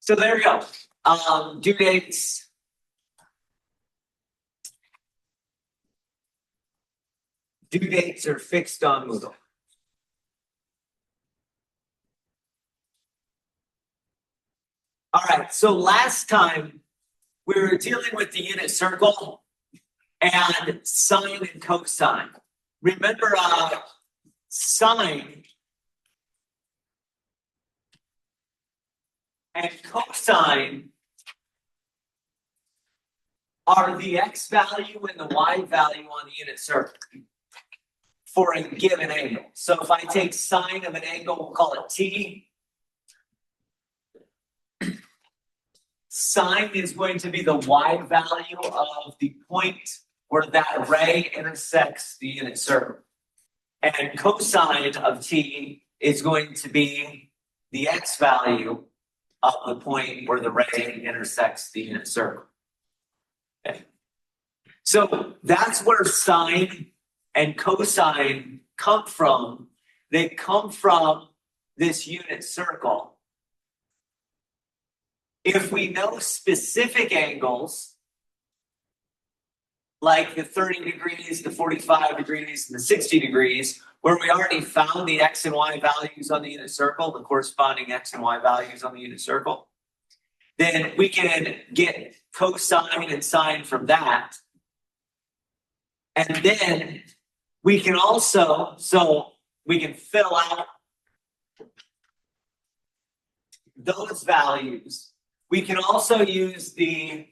So there we go. Due dates. Due dates are fixed on Moodle. All right, so last time we were dealing with the unit circle and sine and cosine. Remember, sine and cosine are the x value and the y value on the unit circle for a given angle. So if I take sine of an angle, we'll call it t. Sine is going to be the y value of the point where that ray intersects the unit circle. And cosine of t is going to be the x value of the point where the ray intersects the unit circle. Okay. So that's where sine and cosine come from. They come from this unit circle. If we know specific angles, like the 30 degrees, the 45 degrees, and the 60 degrees, where we already found the x and y values on the unit circle, the corresponding x and y values on the unit circle, then we can get cosine and sine from that. And then we can also, so we can fill out those values. We can also use the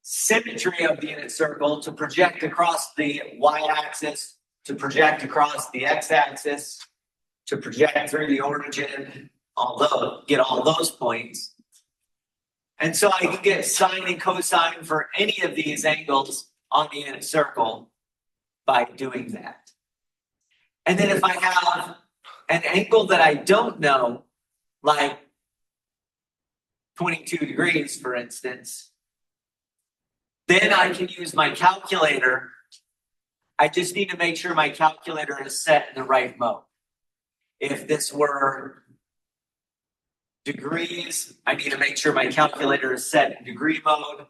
symmetry of the unit circle to project across the y-axis, to project across the x-axis, to project through the origin, although get all those points. And so I can get sine and cosine for any of these angles on the unit circle by doing that. And then if I have an angle that I don't know, like 22 degrees, for instance, then I can use my calculator. I just need to make sure my calculator is set in the right mode. If this were degrees, I need to make sure my calculator is set in degree mode.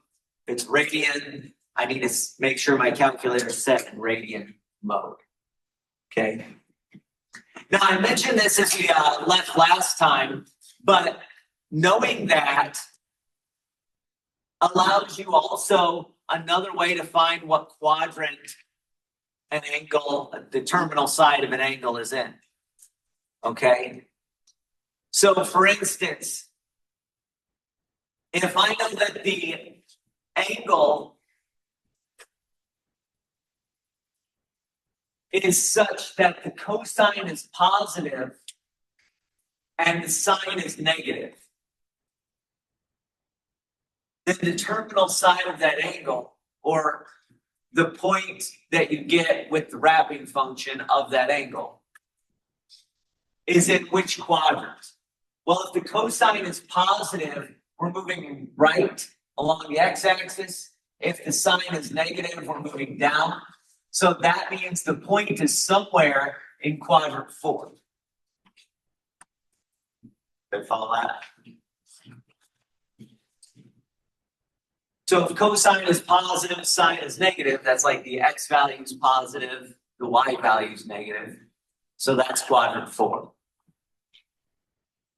If it's radian, I need to make sure my calculator is set in radian mode. Okay. Now, I mentioned this as we left last time, but knowing that allows you also another way to find what quadrant an angle, the terminal side of an angle is in. Okay? So for instance, if I know that the angle is such that the cosine is positive and the sine is negative, then the terminal side of that angle, or the point that you get with the wrapping function of that angle, is in which quadrant? Well, if the cosine is positive, we're moving right along the x-axis. If the sine is negative, we're moving down. So that means the point is somewhere in quadrant 4. Did you follow that? So if cosine is positive, sine is negative, that's like the x value is positive, the y value is negative. So that's quadrant 4.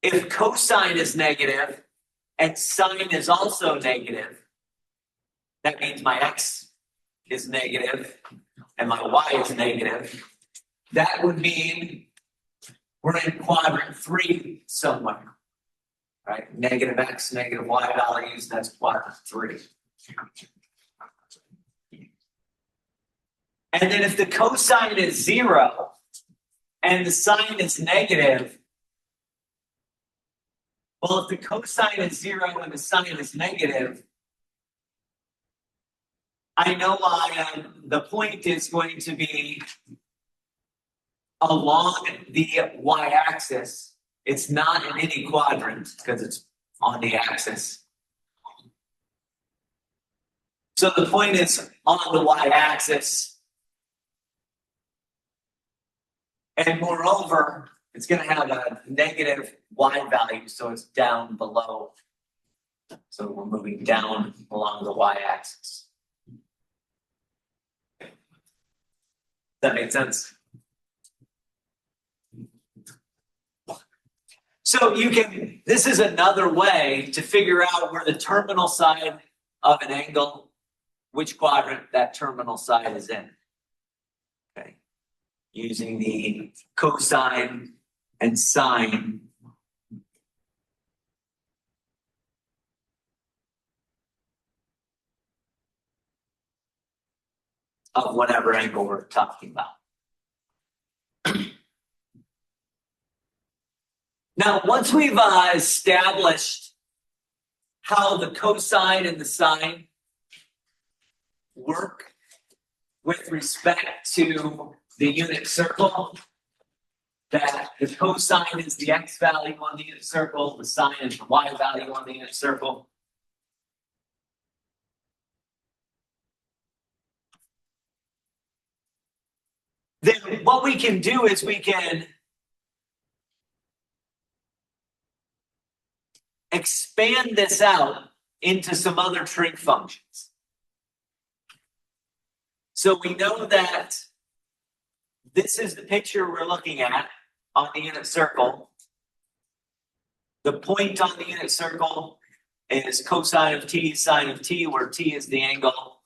If cosine is negative and sine is also negative, that means my x is negative and my y is negative. That would mean we're in quadrant 3 somewhere, right? Negative x, negative y values, that's quadrant 3. And then if the cosine is 0 and the sine is negative, well, if the cosine is 0 and the sine is negative, I know the point is going to be along the y-axis. It's not in any quadrant because it's on the axis. So the point is on the y-axis. And moreover, it's going to have a negative y value, so it's down below So we're moving down along the y-axis. Does that make sense? So this is another way to figure out where the terminal side of an angle, which quadrant that terminal side is in. Okay. Using the cosine and sine of whatever angle we're talking about. Now, once we've established how the cosine and the sine work with respect to the unit circle, that the cosine is the x value on the unit circle, the sine is the y value on the unit circle. Then what we can do is we can expand this out into some other trig functions. So we know that this is the picture we're looking at on the unit circle. The point on the unit circle is cosine of t, sine of t, where t is the angle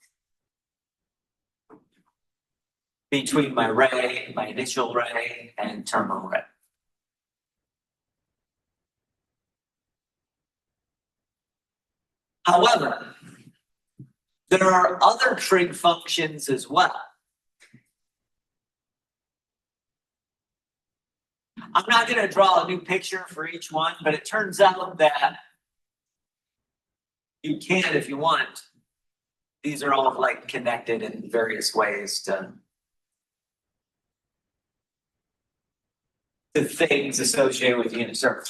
between my ray, my initial ray, and terminal ray. However, there are other trig functions as well. I'm not going to draw a new picture for each one, but it turns out that you can if you want. These are all like connected in various ways to things associated with the unit circle.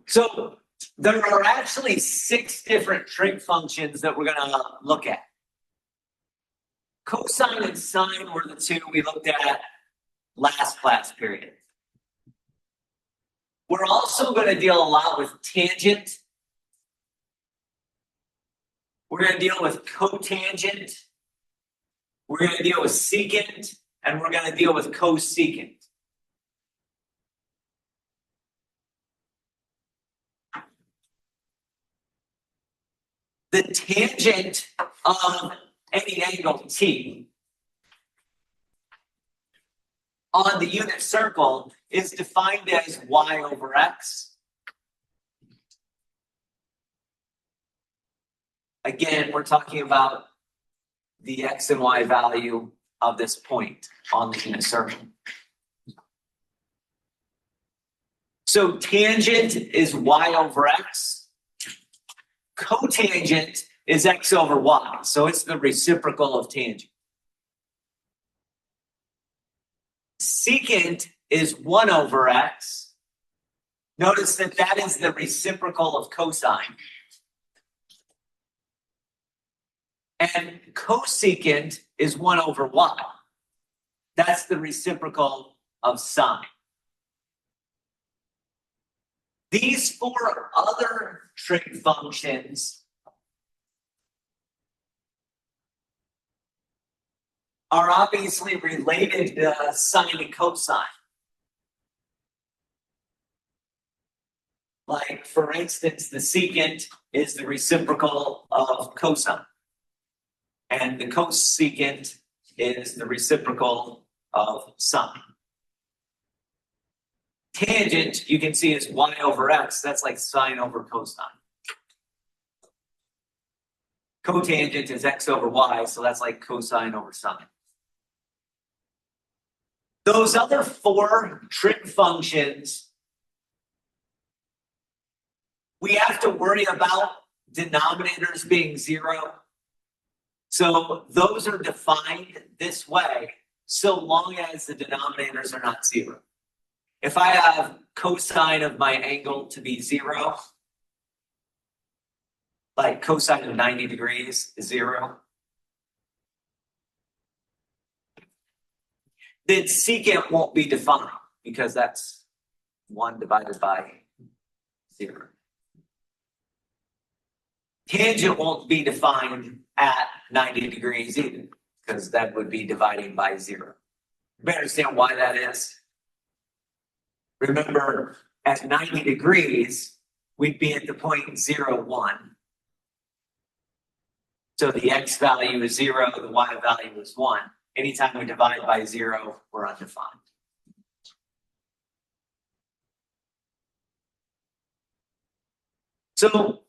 So there are actually 6 different trig functions that we're going to look at. Cosine and sine were the 2 we looked at last class period. We're also going to deal a lot with tangent. We're going to deal with cotangent. We're going to deal with secant, and we're going to deal with cosecant. The tangent of any angle t on the unit circle is defined as y over x. Again, we're talking about the x and y value of this point on the unit circle. So tangent is y over x. Cotangent is x over y, so it's the reciprocal of tangent. Secant is 1 over x. Notice that that is the reciprocal of cosine. And cosecant is 1 over y. That's the reciprocal of sine. These 4 other trig functions are obviously related to sine and cosine. Like, for instance, the secant is the reciprocal of cosine. And the cosecant is the reciprocal of sine. Tangent, you can see, is y over x. That's like sine over cosine. Cotangent is x over y, so that's like cosine over sine. Those other 4 trig functions, we have to worry about denominators being 0. So those are defined this way, so long as the denominators are not 0. If I have cosine of my angle to be 0, like cosine of 90 degrees is 0, then secant won't be defined because that's 1 divided by 0. Tangent won't be defined at 90 degrees either, because that would be dividing by 0. You understand why that is? Remember, at 90 degrees, we'd be at the point 0, 1. So the x value is 0, the y value is 1. Anytime we divide by 0, we're undefined. So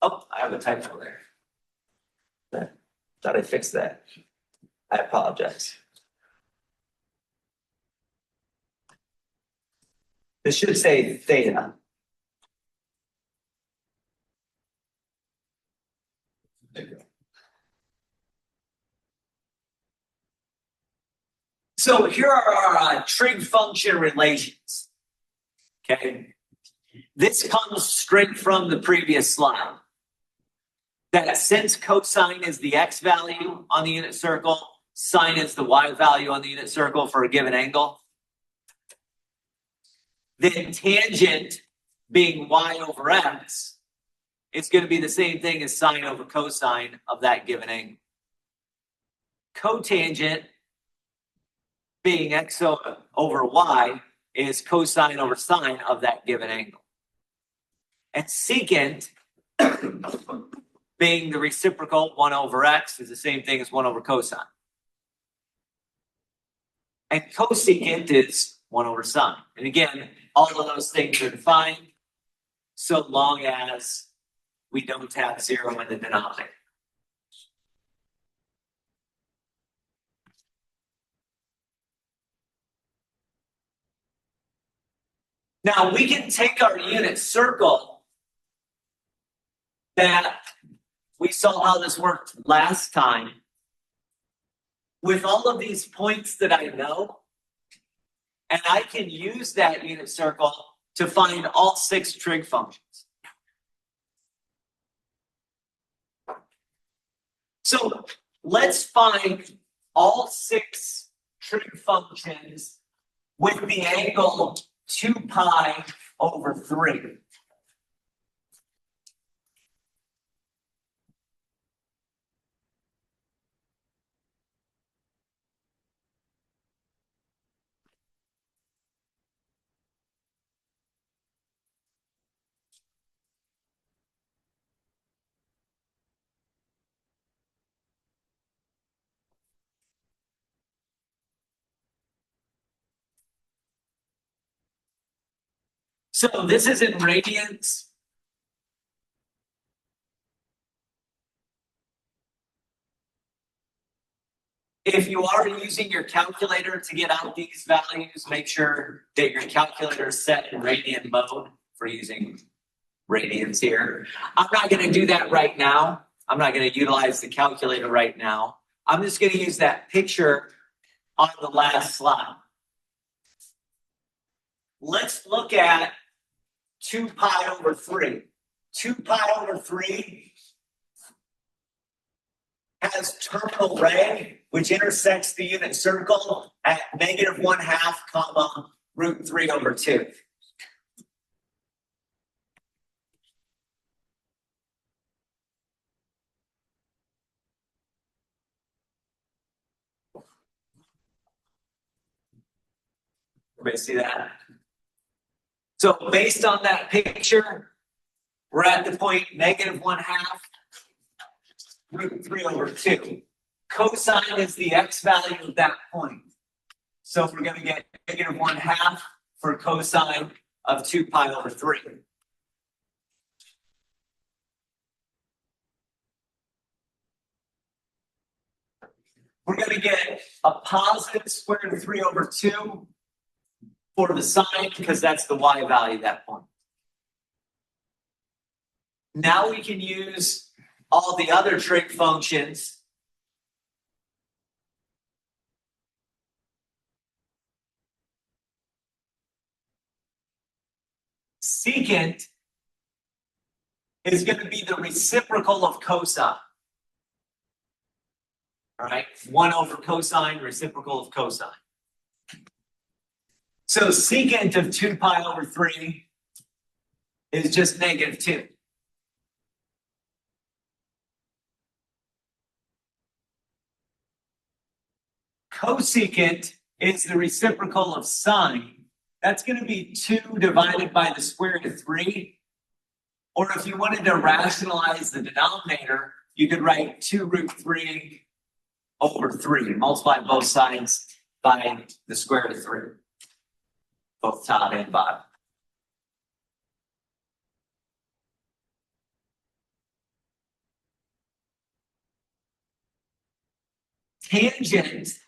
oh, I have a typo there. Thought I fixed that. I apologize. This should say theta. So here are our trig function relations. Okay. This comes straight from the previous slide. That since cosine is the x value on the unit circle, sine is the y value on the unit circle for a given angle, then tangent being y over x, it's going to be the same thing as sine over cosine of that given angle. Cotangent being x over y is cosine over sine of that given angle. And secant being the reciprocal 1 over x is the same thing as 1 over cosine. And cosecant is 1 over sine. And again, all of those things are defined so long as we don't have 0 in the denominator. Now we can take our unit circle that we saw how this worked last time with all of these points that I know, and I can use that unit circle to find all 6 trig functions. So let's find all 6 trig functions with the angle 2 pi over 3. So this is in radians. If you are using your calculator to get out these values, make sure that your calculator is set in radian mode for using radians here. I'm not going to do that right now. I'm not going to utilize the calculator right now. I'm just going to use that picture on the last slide. Let's look at 2 pi over 3. 2 pi over 3 has terminal ray, which intersects the unit circle at -1/2 comma root 3 over 2. Everybody see that? So based on that picture, we're at the point -1/2 root 3 over 2. Cosine is the x value of that point. So we're going to get -1/2 for cosine of 2 pi over 3. We're going to get a positive square root of 3 over 2 for the sine, because that's the y value at that point. Now we can use all the other trig functions secant is going to be the reciprocal of cosine. All right, 1 over cosine, reciprocal of cosine. So secant of 2 pi over 3 is just -2. Cosecant is the reciprocal of sine. That's going to be 2 divided by the square root of 3. Or if you wanted to rationalize the denominator, you could write 2 root 3 over 3. Multiply both sides by the square root of 3. Both top and bottom. Tangent.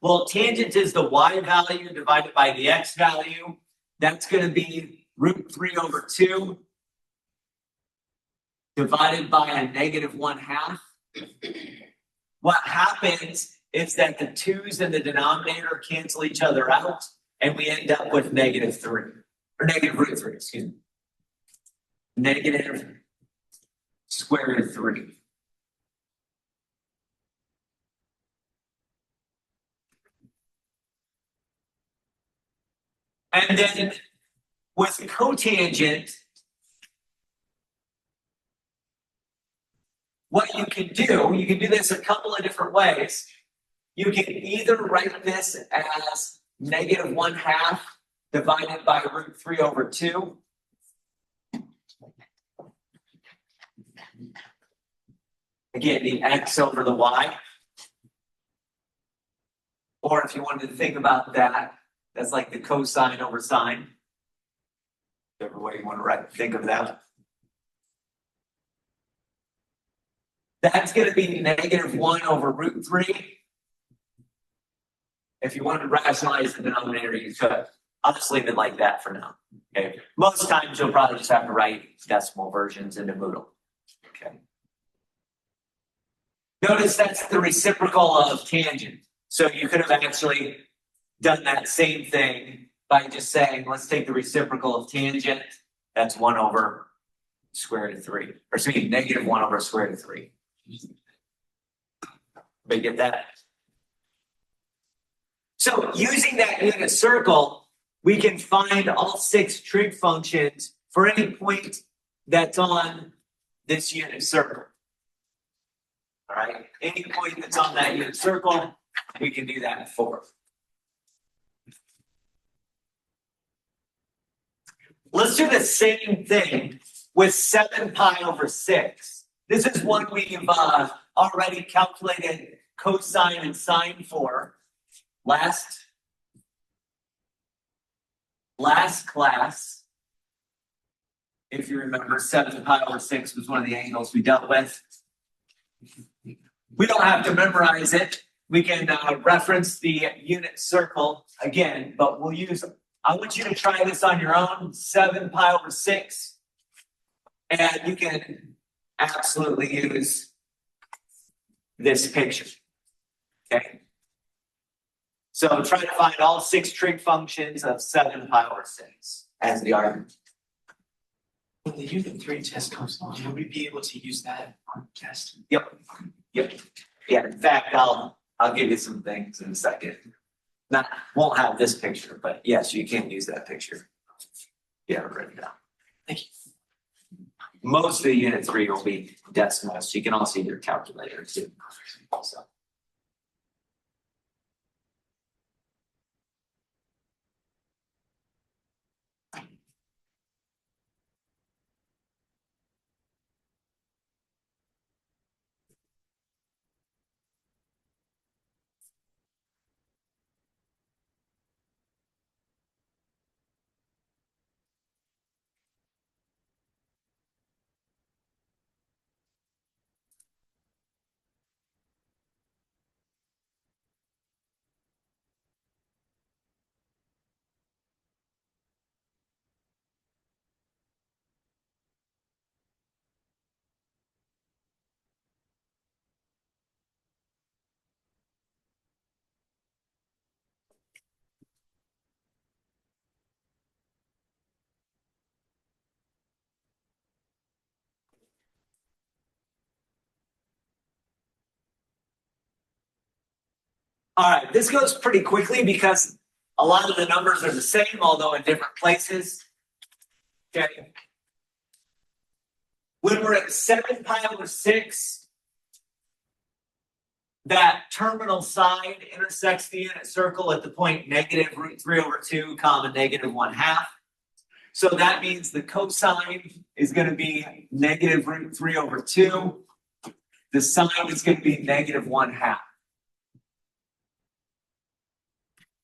Well, tangent is the y value divided by the x value. That's going to be root 3 over 2 divided by a -1/2. What happens is that the 2's in the denominator cancel each other out, and we end up with -3, or negative root 3, excuse me. Negative square root of 3. And then with cotangent, what you can do this a couple of different ways. You can either write this as -1/2 divided by root 3 over 2. Again, the x over the y. Or if you wanted to think about that, that's like the cosine over sine. Whichever way you want to think of that. That's going to be -1 over root 3. If you wanted to rationalize the denominator, you could. I'll just leave it like that for now. Okay. Most times you'll probably just have to write decimal versions into Moodle. Okay. Notice that's the reciprocal of tangent. So you could have actually done that same thing by just saying, let's take the reciprocal of tangent. That's 1 over square root of 3. Or excuse me, -1 over square root of 3. But get that? So using that unit circle, we can find all 6 trig functions for any point that's on this unit circle. All right, any point that's on that unit circle, we can do that for. Let's do the same thing with 7 pi over 6. This is one we've already calculated cosine and sine for last class. If you remember, 7 pi over 6 was one of the angles we dealt with. We don't have to memorize it. We can reference the unit circle again, but we'll use, I want you to try this on your own, 7 pi over 6. And you can absolutely use this picture. Okay. So try to find all 6 trig functions of 7 pi over 6 as the argument. When the unit 3 test comes on, will we be able to use that on test? Yep. Yeah, in fact, I'll give you some things in a second. Won't have this picture, but yes, you can use that picture. Yeah, write it down. Thank you. Most of the unit 3 will be decimals. You can also use your calculator too. So. All right, this goes pretty quickly because a lot of the numbers are the same, although in different places. Okay. When we're at 7 pi over 6, that terminal side intersects the unit circle at the point negative root 3 over 2, comma negative 1/2. So that means the cosine is going to be negative root 3 over 2. The sine is going to be negative 1/2.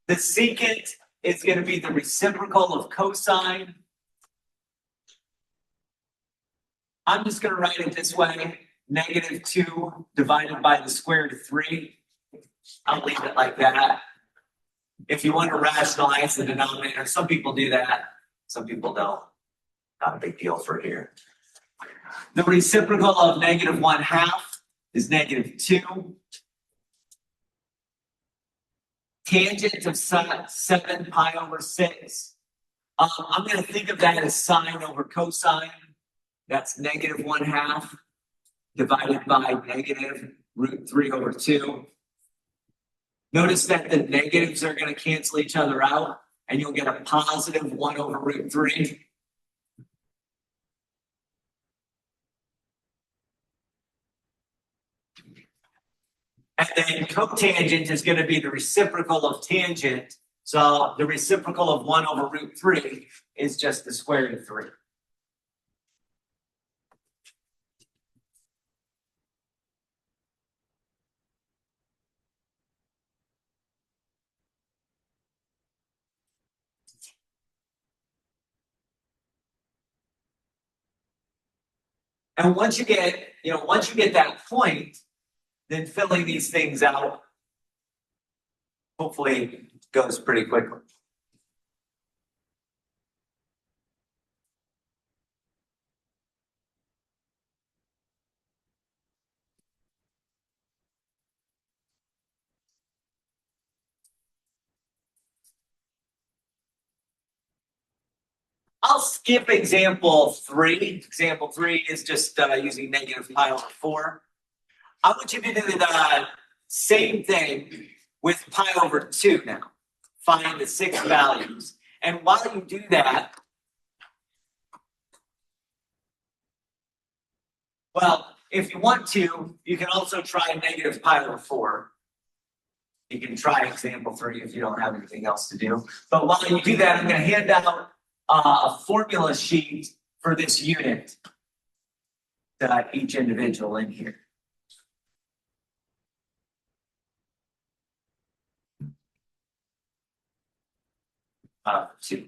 The secant is going to be the reciprocal of cosine. I'm just going to write it this way. Negative 2 divided by the square root of 3. I'll leave it like that. If you want to rationalize the denominator, some people do that. Some people don't. Not a big deal for here. The reciprocal of negative 1/2 is negative 2. Tangent of 7 pi over 6. I'm going to think of that as sine over cosine. That's negative 1/2 divided by negative root 3 over 2. Notice that the negatives are going to cancel each other out, and you'll get a positive 1 over root 3. And then cotangent is going to be the reciprocal of tangent. So the reciprocal of 1 over root 3 is just the square root of 3. And once you get that point, then filling these things out hopefully goes pretty quickly. I'll skip example 3. Example 3 is just using negative pi over 4. I want you to do the same thing with pi over 2 now. Find the 6 values. And while you do that, well, if you want to, you can also try negative pi over 4. You can try example 3 if you don't have anything else to do. But while you do that, I'm going to hand out a formula sheet for this unit to each individual in here. Two.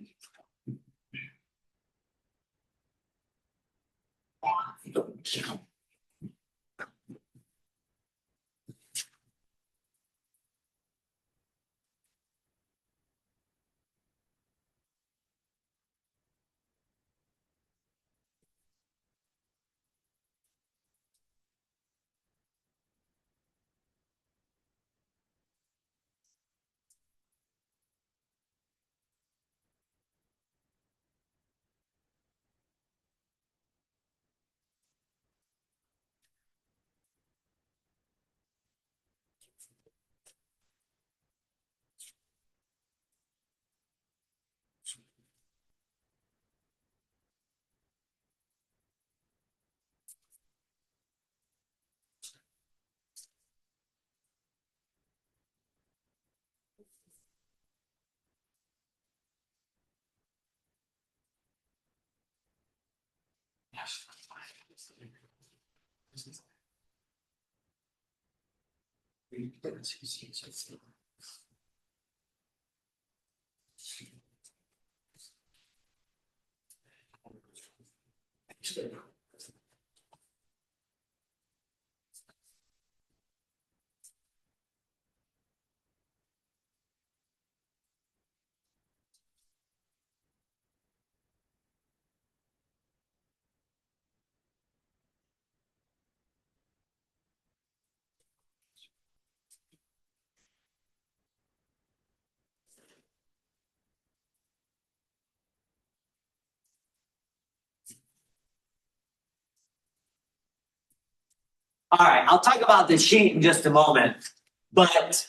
All right, I'll talk about the sheet in just a moment, but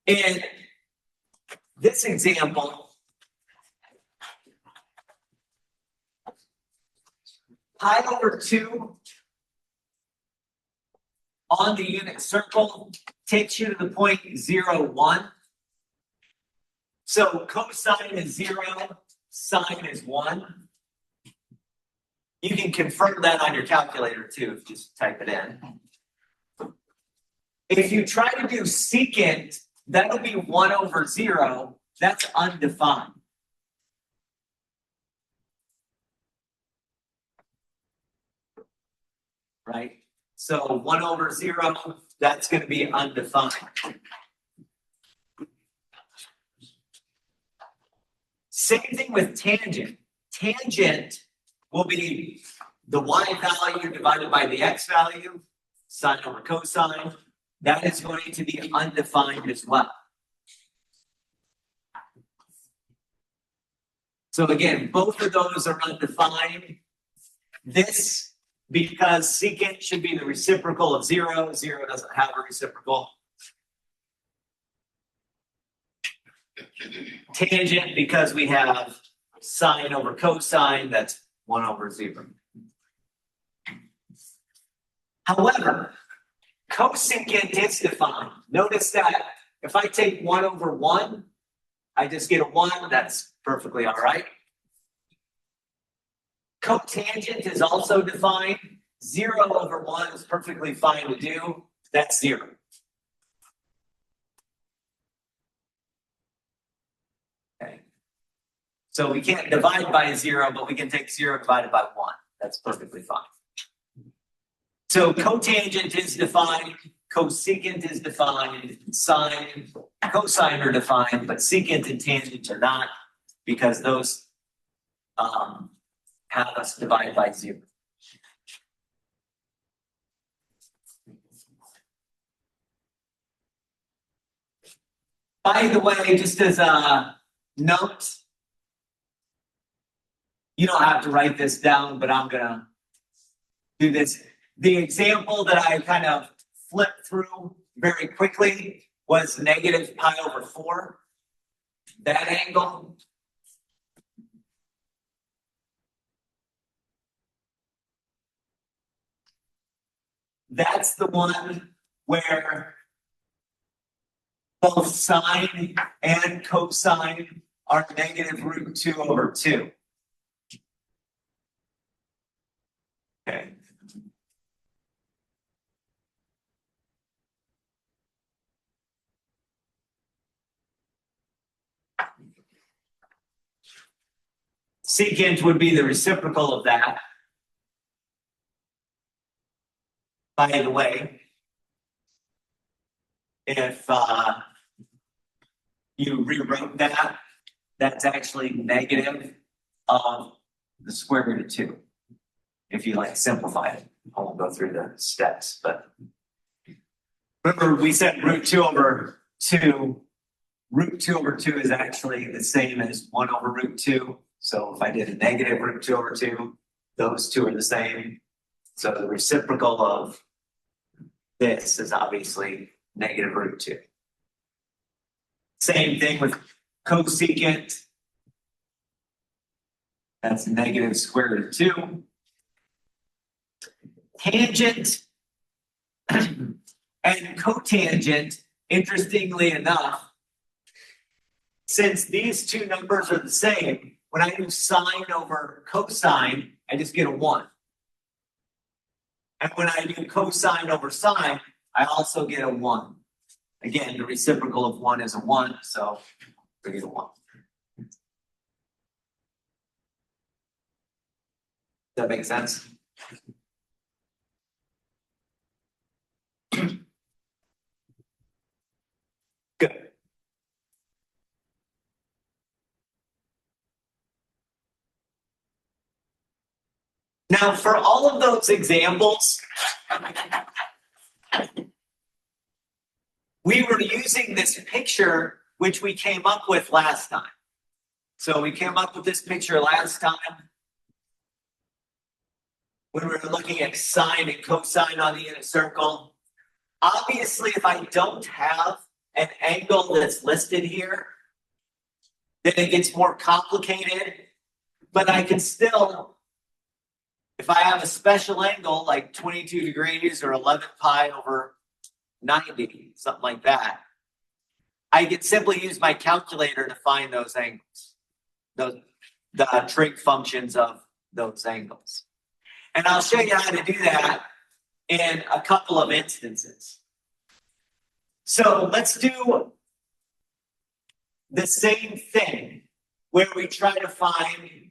In this example, pi over 2 on the unit circle takes you to the point 0, 1. So cosine is 0, sine is 1. You can confirm that on your calculator too, if you just type it in. If you try to do secant, that'll be 1 over 0. That's undefined. Right? So 1 over 0, that's going to be undefined. Same thing with tangent. Tangent will be the y value divided by the x value, sine over cosine. That is going to be undefined as well. So again, both of those are undefined. This, because secant should be the reciprocal of 0. 0 doesn't have a reciprocal. Tangent, because we have sine over cosine, that's 1 over 0. However, cosecant is defined. Notice that if I take 1 over 1, I just get a 1. That's perfectly all right. Cotangent is also defined. 0 over 1 is perfectly fine to do. That's 0. Okay. So we can't divide by 0, but we can take 0 divided by 1. That's perfectly fine. So cotangent is defined, cosecant is defined, sine, cosine are defined, but secant and tangent are not, because those have us divide by 0. By the way, just as a note, you don't have to write this down, but I'm gonna do this. The example that I kind of flipped through very quickly was negative pi over 4. That angle. That's the one where both sine and cosine are negative root 2 over 2. Okay. Secant would be the reciprocal of that. By the way, if you rewrote that, that's actually negative of the square root of 2. If you like simplify it, I won't go through the steps, but remember we said root 2 over 2. Root 2 over 2 is actually the same as 1 over root 2. So if I did a negative root 2 over 2, those two are the same. So the reciprocal of this is obviously negative root 2. Same thing with cosecant. That's negative square root of 2. Tangent and cotangent, interestingly enough, since these two numbers are the same, when I do sine over cosine, I just get a 1. And when I do cosine over sine, I also get a 1. Again, the reciprocal of 1 is a 1, so we get a 1. Does that make sense? Good. Now, for all of those examples, we were using this picture which we came up with last time. So we came up with this picture last time when we were looking at sine and cosine on the unit circle. Obviously, if I don't have an angle that's listed here, then it gets more complicated. But I can still, if I have a special angle like 22 degrees or 11 pi over 90, something like that, I can simply use my calculator to find those angles, the trig functions of those angles. And I'll show you how to do that in a couple of instances. So let's do the same thing where we try to find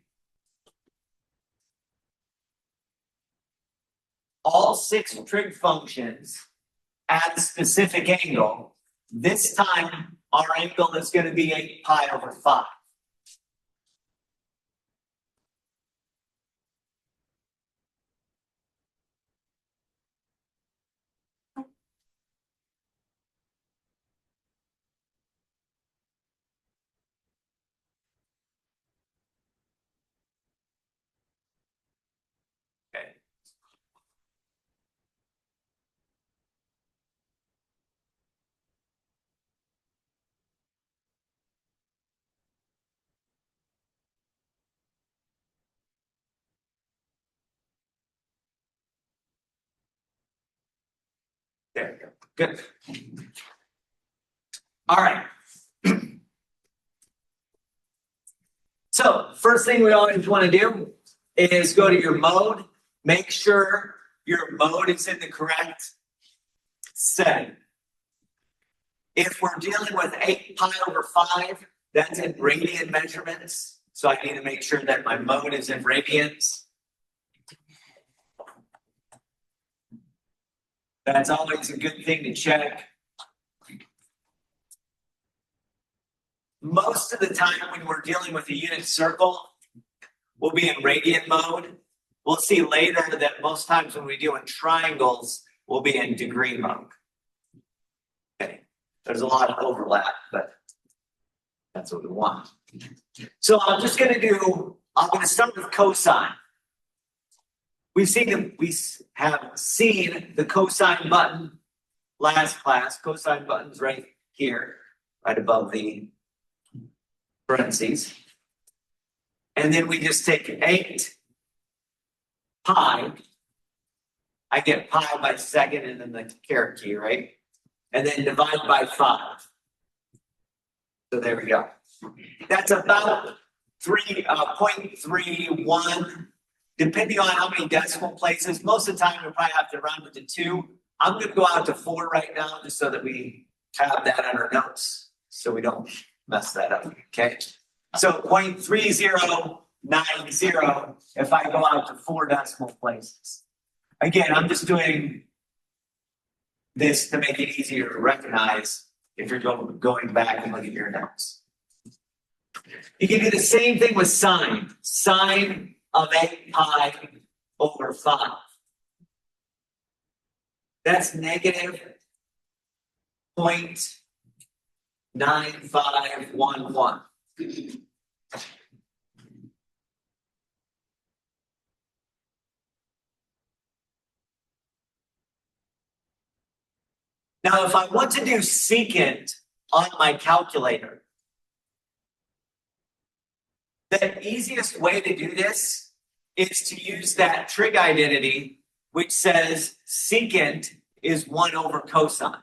all 6 trig functions at a specific angle. This time, our angle is going to be 8 pi over 5. Okay. There we go. Good. All right. So first thing we always want to do is go to your mode. Make sure your mode is in the correct setting. If we're dealing with 8 pi over 5, that's in radian measurements. So I need to make sure that my mode is in radians. That's always a good thing to check. Most of the time when we're dealing with a unit circle, we'll be in radian mode. We'll see later that most times when we deal with triangles, we'll be in degree mode. Okay, there's a lot of overlap, but that's what we want. So I'm just going to start with cosine. We have seen the cosine button last class. Cosine button's right here, right above the parentheses. And then we just take 8 pi. I get pi by second and then the caret key, right? And then divide by 5. So there we go. That's about 0.31, depending on how many decimal places. Most of the time, we'll probably have to round it to 2. I'm going to go out to 4 right now, just so that we have that on our notes, so we don't mess that up, okay? So 0.3090 if I go out to 4 decimal places. Again, I'm just doing this to make it easier to recognize if you're going back and look at your notes. You can do the same thing with sine. Sine of 8 pi over 5. That's negative 0.9511. Now, if I want to do secant on my calculator, the easiest way to do this is to use that trig identity, which says secant is 1 over cosine,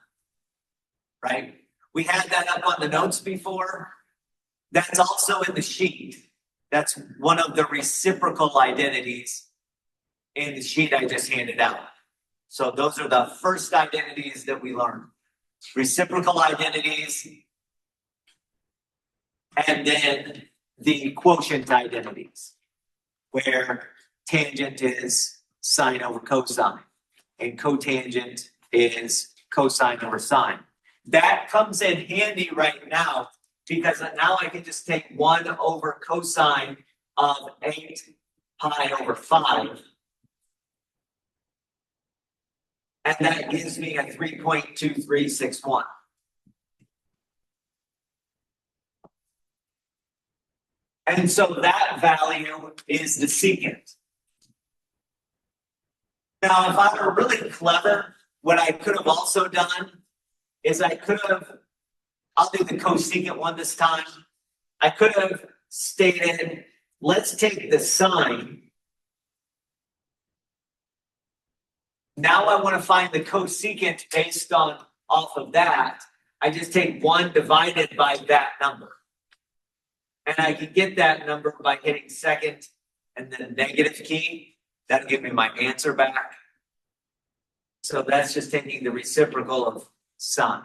right? We had that up on the notes before. That's also in the sheet. That's one of the reciprocal identities in the sheet I just handed out. So those are the first identities that we learned. Reciprocal identities, and then the quotient identities, where tangent is sine over cosine, and cotangent is cosine over sine. That comes in handy right now, because now I can just take 1 over cosine of 8 pi over 5. And that gives me a 3.2361. And so that value is the secant. Now, if I were really clever, what I could have also done is I could have I'll do the cosecant one this time. I could have stated, let's take the sine. Now I want to find the cosecant based on off of that. I just take 1 divided by that number. And I can get that number by hitting second and then negative key. That'll give me my answer back. So that's just taking the reciprocal of sine.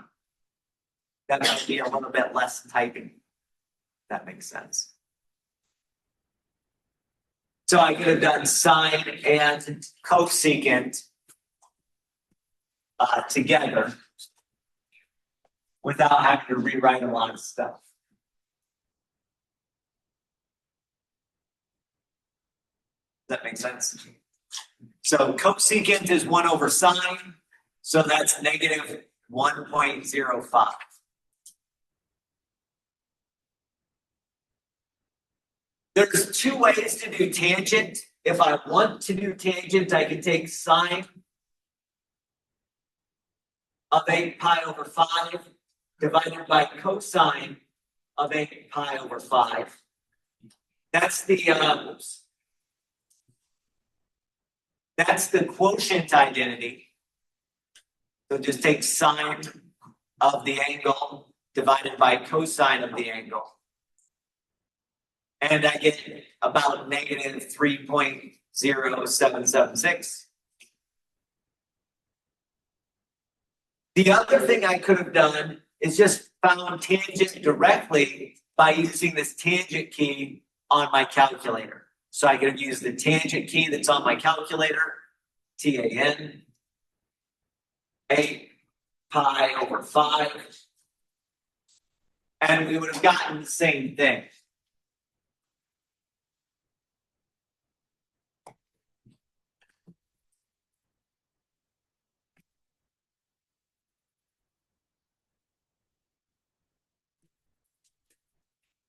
That might be a little bit less typing. That makes sense. So I could have done sine and cosecant together without having to rewrite a lot of stuff. Does that make sense? So cosecant is 1 over sine, so that's negative 1.05. There's 2 ways to do tangent. If I want to do tangent, I can take sine of 8 pi over 5 divided by cosine of 8 pi over 5. That's the quotient identity. So just take sine of the angle divided by cosine of the angle. And I get about negative 3.0776. The other thing I could have done is just found tangent directly by using this tangent key on my calculator. So I could have used the tangent key that's on my calculator, TAN, 8 pi over 5, and we would have gotten the same thing.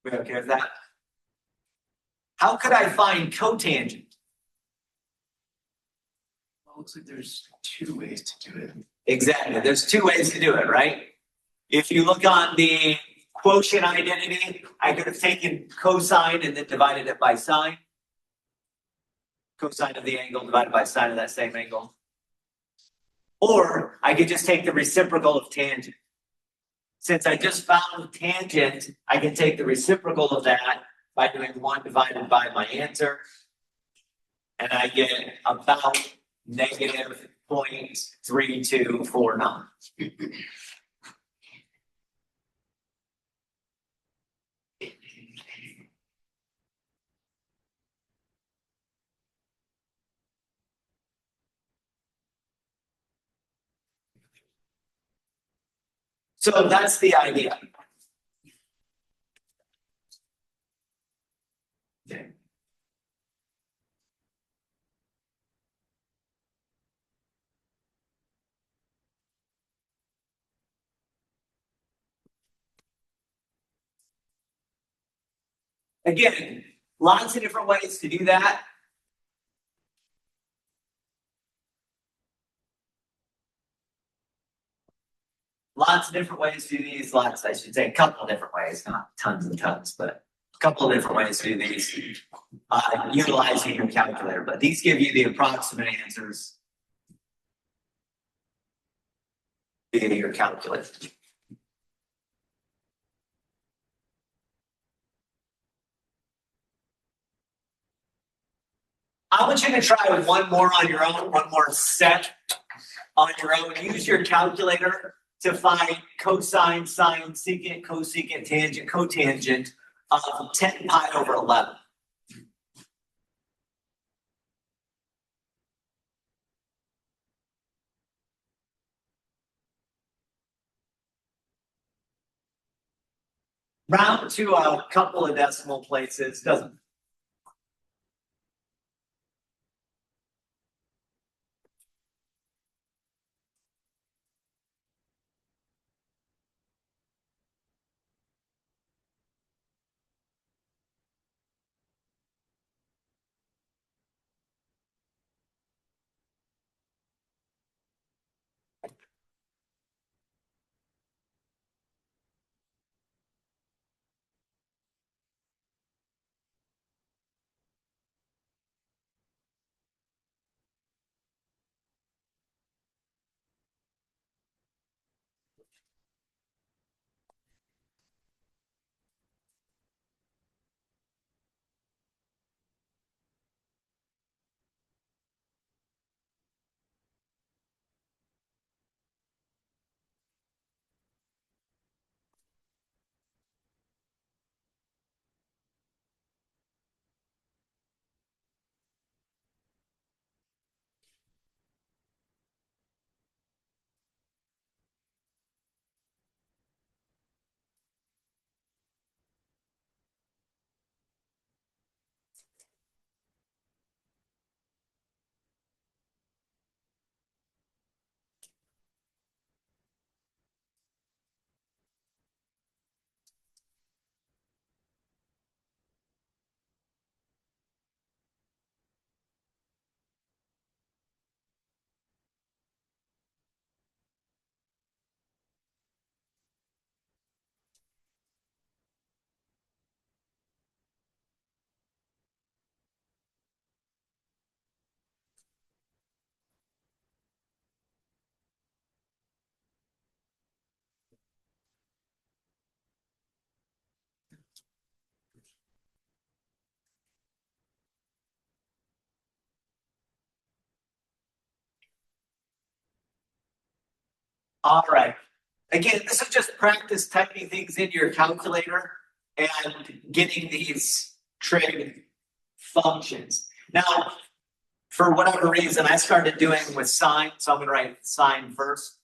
We okay with that? How could I find cotangent? Well, it looks like there's 2 ways to do it. Exactly. There's 2 ways to do it, right? If you look on the quotient identity, I could have taken cosine and then divided it by sine. Cosine of the angle divided by sine of that same angle. Or I could just take the reciprocal of tangent. Since I just found tangent, I can take the reciprocal of that by doing 1 divided by my answer. And I get about negative 0.3249. So that's the idea. Okay. Again, lots of different ways to do that. Lots of different ways to do these. Lots, I should say, a couple of different ways, not tons and tons, but a couple of different ways to do these utilizing your calculator. But these give you the approximate answers via your calculator. I want you to try one more on your own, one more set on your own. Use your calculator to find cosine, sine, secant, cosecant, tangent, cotangent of 10 pi over 11. Round to a couple of decimal places doesn't. All right. Again, this is just practice typing things into your calculator and getting these trig functions. Now, for whatever reason, I started doing with sine, so I'm going to write sine first.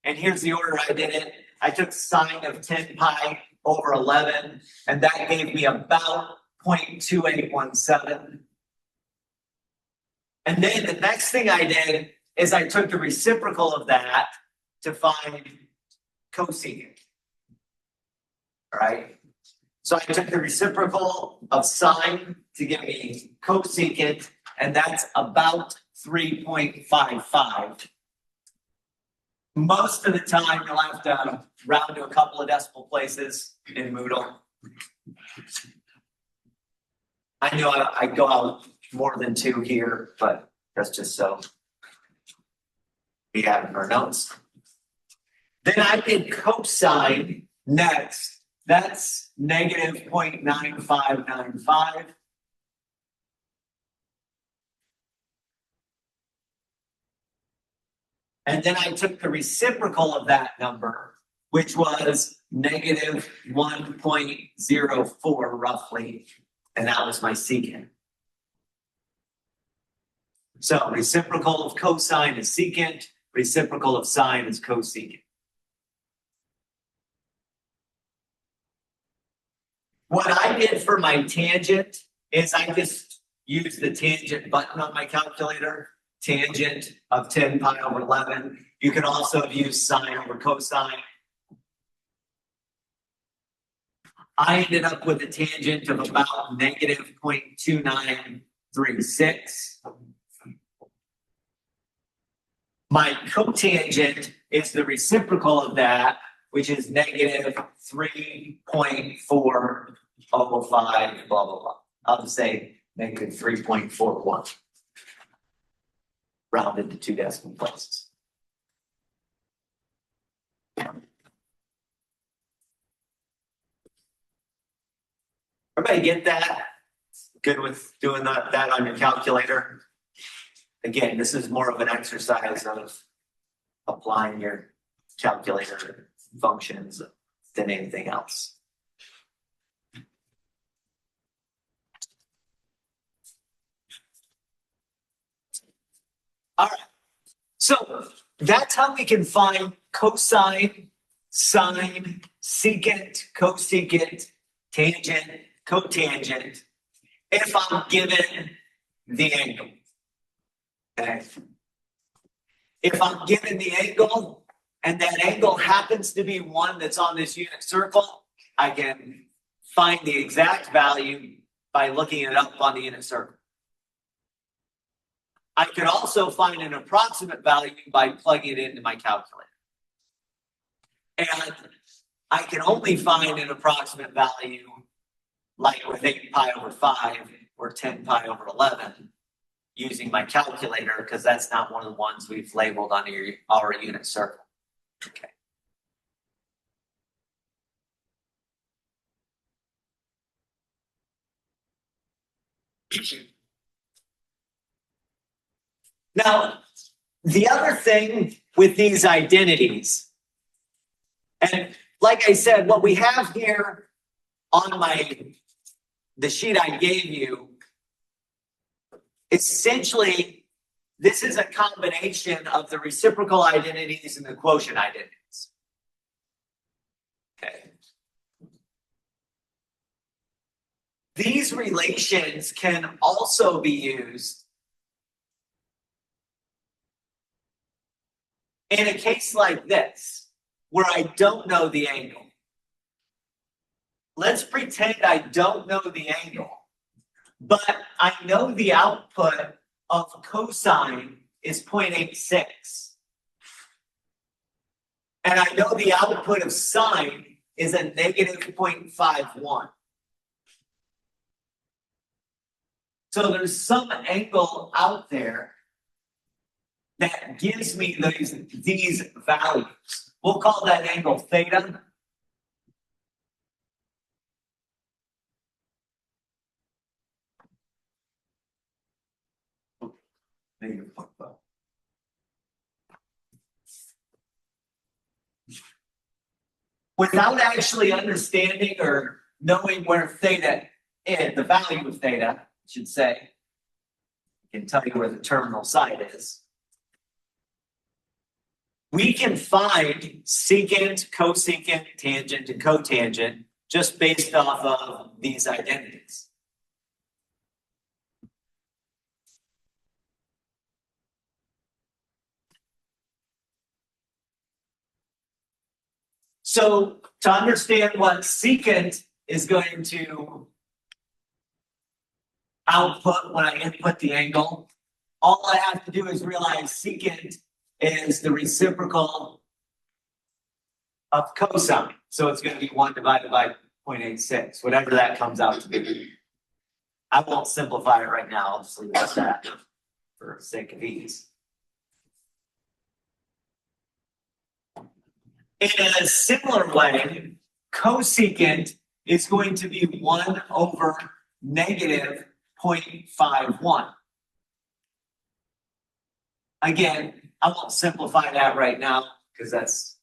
And here's the order I did it. I took sine of 10 pi over 11, and that gave me about 0.2817. And then the next thing I did is I took the reciprocal of that to find cosecant. All right. So I took the reciprocal of sine to give me cosecant, and that's about 3.55. Most of the time, you'll have to round to a couple of decimal places in Moodle. I know I go out more than 2 here, but that's just so we have in our notes. Then I did cosine next. That's negative 0.9595. And then I took the reciprocal of that number, which was negative 1.04 roughly, and that was my secant. So reciprocal of cosine is secant, reciprocal of sine is cosecant. What I did for my tangent is I just used the tangent button on my calculator, tangent of 10 pi over 11. You can also use sine over cosine. I ended up with a tangent of about negative 0.2936. My cotangent is the reciprocal of that, which is negative 3.405, blah, blah, blah. I'll just say negative 3.41. Rounded to 2 decimal places. Everybody get that? Good with doing that on your calculator? Again, this is more of an exercise of applying your calculator functions than anything else. All right. So that's how we can find cosine, sine, secant, cosecant, tangent, cotangent if I'm given the angle. Okay. If I'm given the angle and that angle happens to be one that's on this unit circle, I can find the exact value by looking it up on the unit circle. I could also find an approximate value by plugging it into my calculator. And I can only find an approximate value like with 8 pi over 5 or 10 pi over 11 using my calculator because that's not one of the ones we've labeled on our unit circle. Okay. Now, the other thing with these identities, and like I said, what we have here on the sheet I gave you, essentially, this is a combination of the reciprocal identities and the quotient identities. Okay. These relations can also be used in a case like this, where I don't know the angle. Let's pretend I don't know the angle, but I know the output of cosine is 0.86. And I know the output of sine is a negative 0.51. So there's some angle out there that gives me these values. We'll call that angle theta. without actually understanding or knowing where theta is, the value of theta, I should say, I can tell you where the terminal side is. We can find secant, cosecant, tangent, and cotangent just based off of these identities. So to understand what secant is going to output when I input the angle, all I have to do is realize secant is the reciprocal of cosine. So it's going to be 1 divided by 0.86, whatever that comes out to be. I won't simplify it right now. I'll just leave it at that for sake of ease. In a similar way, cosecant is going to be 1 over negative 0.51. Again, I won't simplify that right now because that's,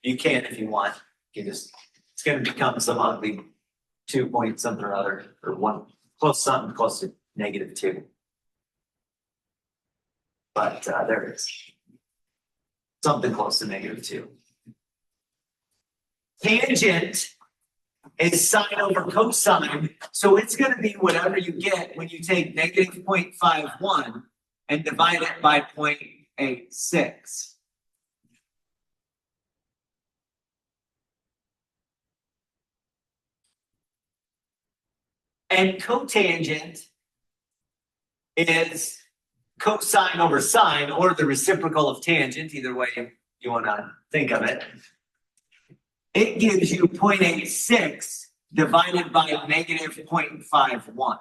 you can if you want. You just, it's going to become some ugly 2 point something or other, or one close something close to -2. But there it is. Something close to -2. Tangent is sine over cosine, so it's going to be whatever you get when you take negative 0.51 and divide it by 0.86. And cotangent is cosine over sine, or the reciprocal of tangent, either way you want to think of it. It gives you 0.86 divided by negative 0.51.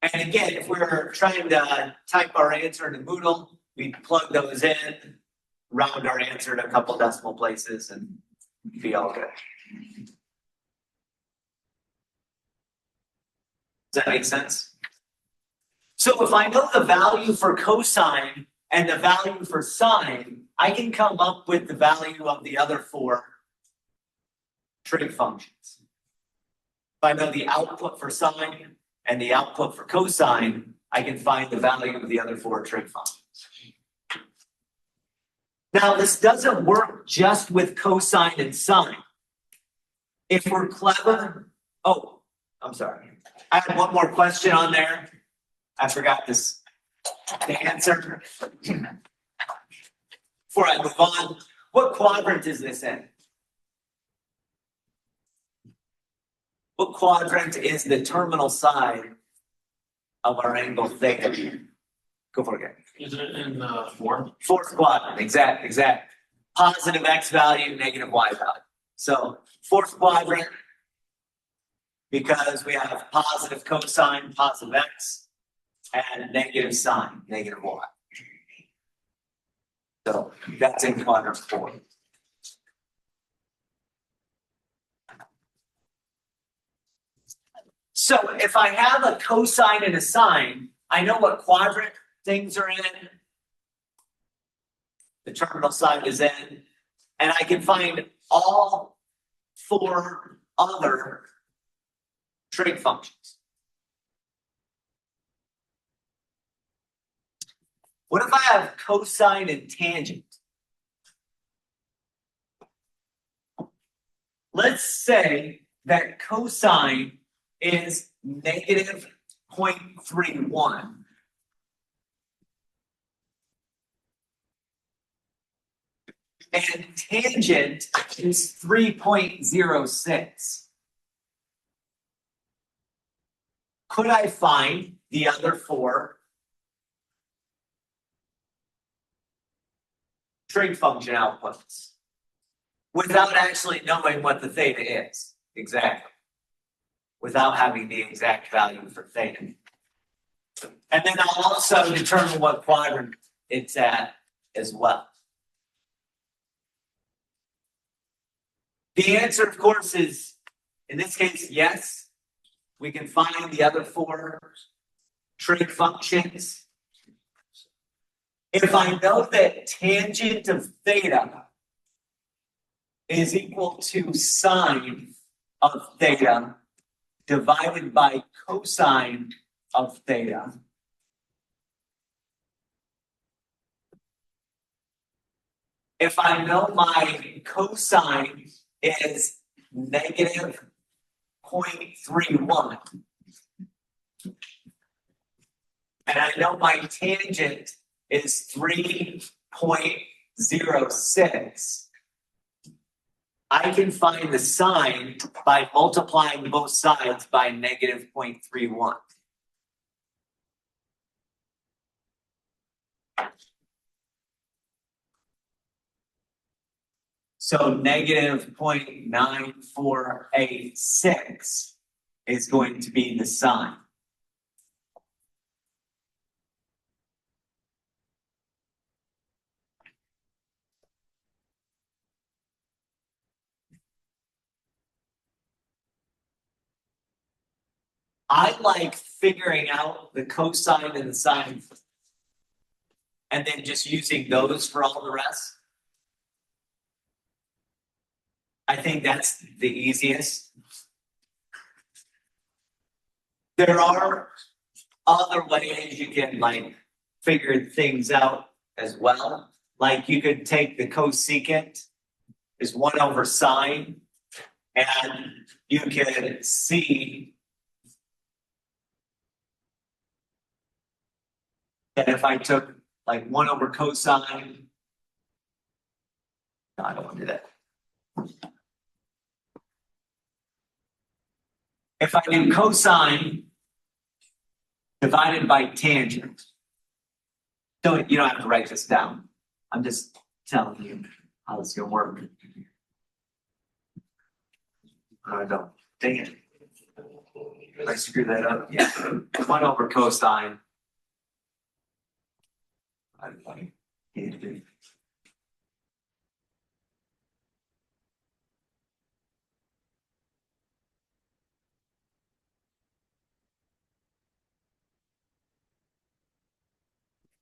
And again, if we're trying to type our answer into Moodle, we plug those in, round our answer to a couple decimal places, and be all good. Does that make sense? So if I know the value for cosine and the value for sine, I can come up with the value of the other 4 trig functions. If I know the output for sine and the output for cosine, I can find the value of the other 4 trig functions. Now, this doesn't work just with cosine and sine. If we're clever, oh, I'm sorry. I had one more question on there. I forgot this to answer. Before I move on, what quadrant is this in? What quadrant is the terminal side of our angle theta? Go for it. Is it in the fourth? Fourth quadrant, exact. Positive x value, negative y value. So fourth quadrant, because we have positive cosine, positive x, and negative sine, negative y. So that's in quadrant 4. So if I have a cosine and a sine, I know what quadrant things are in. The terminal side is in, and I can find all 4 other trig functions. What if I have cosine and tangent? Let's say that cosine is negative 0.31. And tangent is 3.06. Could I find the other 4 trig function outputs without actually knowing what the theta is exactly, without having the exact value for theta? And then I'll also determine what quadrant it's at as well. The answer, of course, is, in this case, yes. We can find the other 4 trig functions. If I know that tangent of theta is equal to sine of theta divided by cosine of theta. If I know my cosine is negative 0.31, and I know my tangent is 3.06, I can find the sine by multiplying both sides by negative 0.31. So negative 0.9486 is going to be the sine. I like figuring out the cosine and the sine and then just using those for all the rest. I think that's the easiest. There are other ways you can like figure things out as well. Like you could take the cosecant is 1 over sine, and you can see that if I took like 1 over cosine, no, I don't want to do that. If I do cosine divided by tangent, you don't have to write this down. I'm just telling you how this is going to work. I don't. Dang it. Did I screw that up? Yeah. 1 over cosine.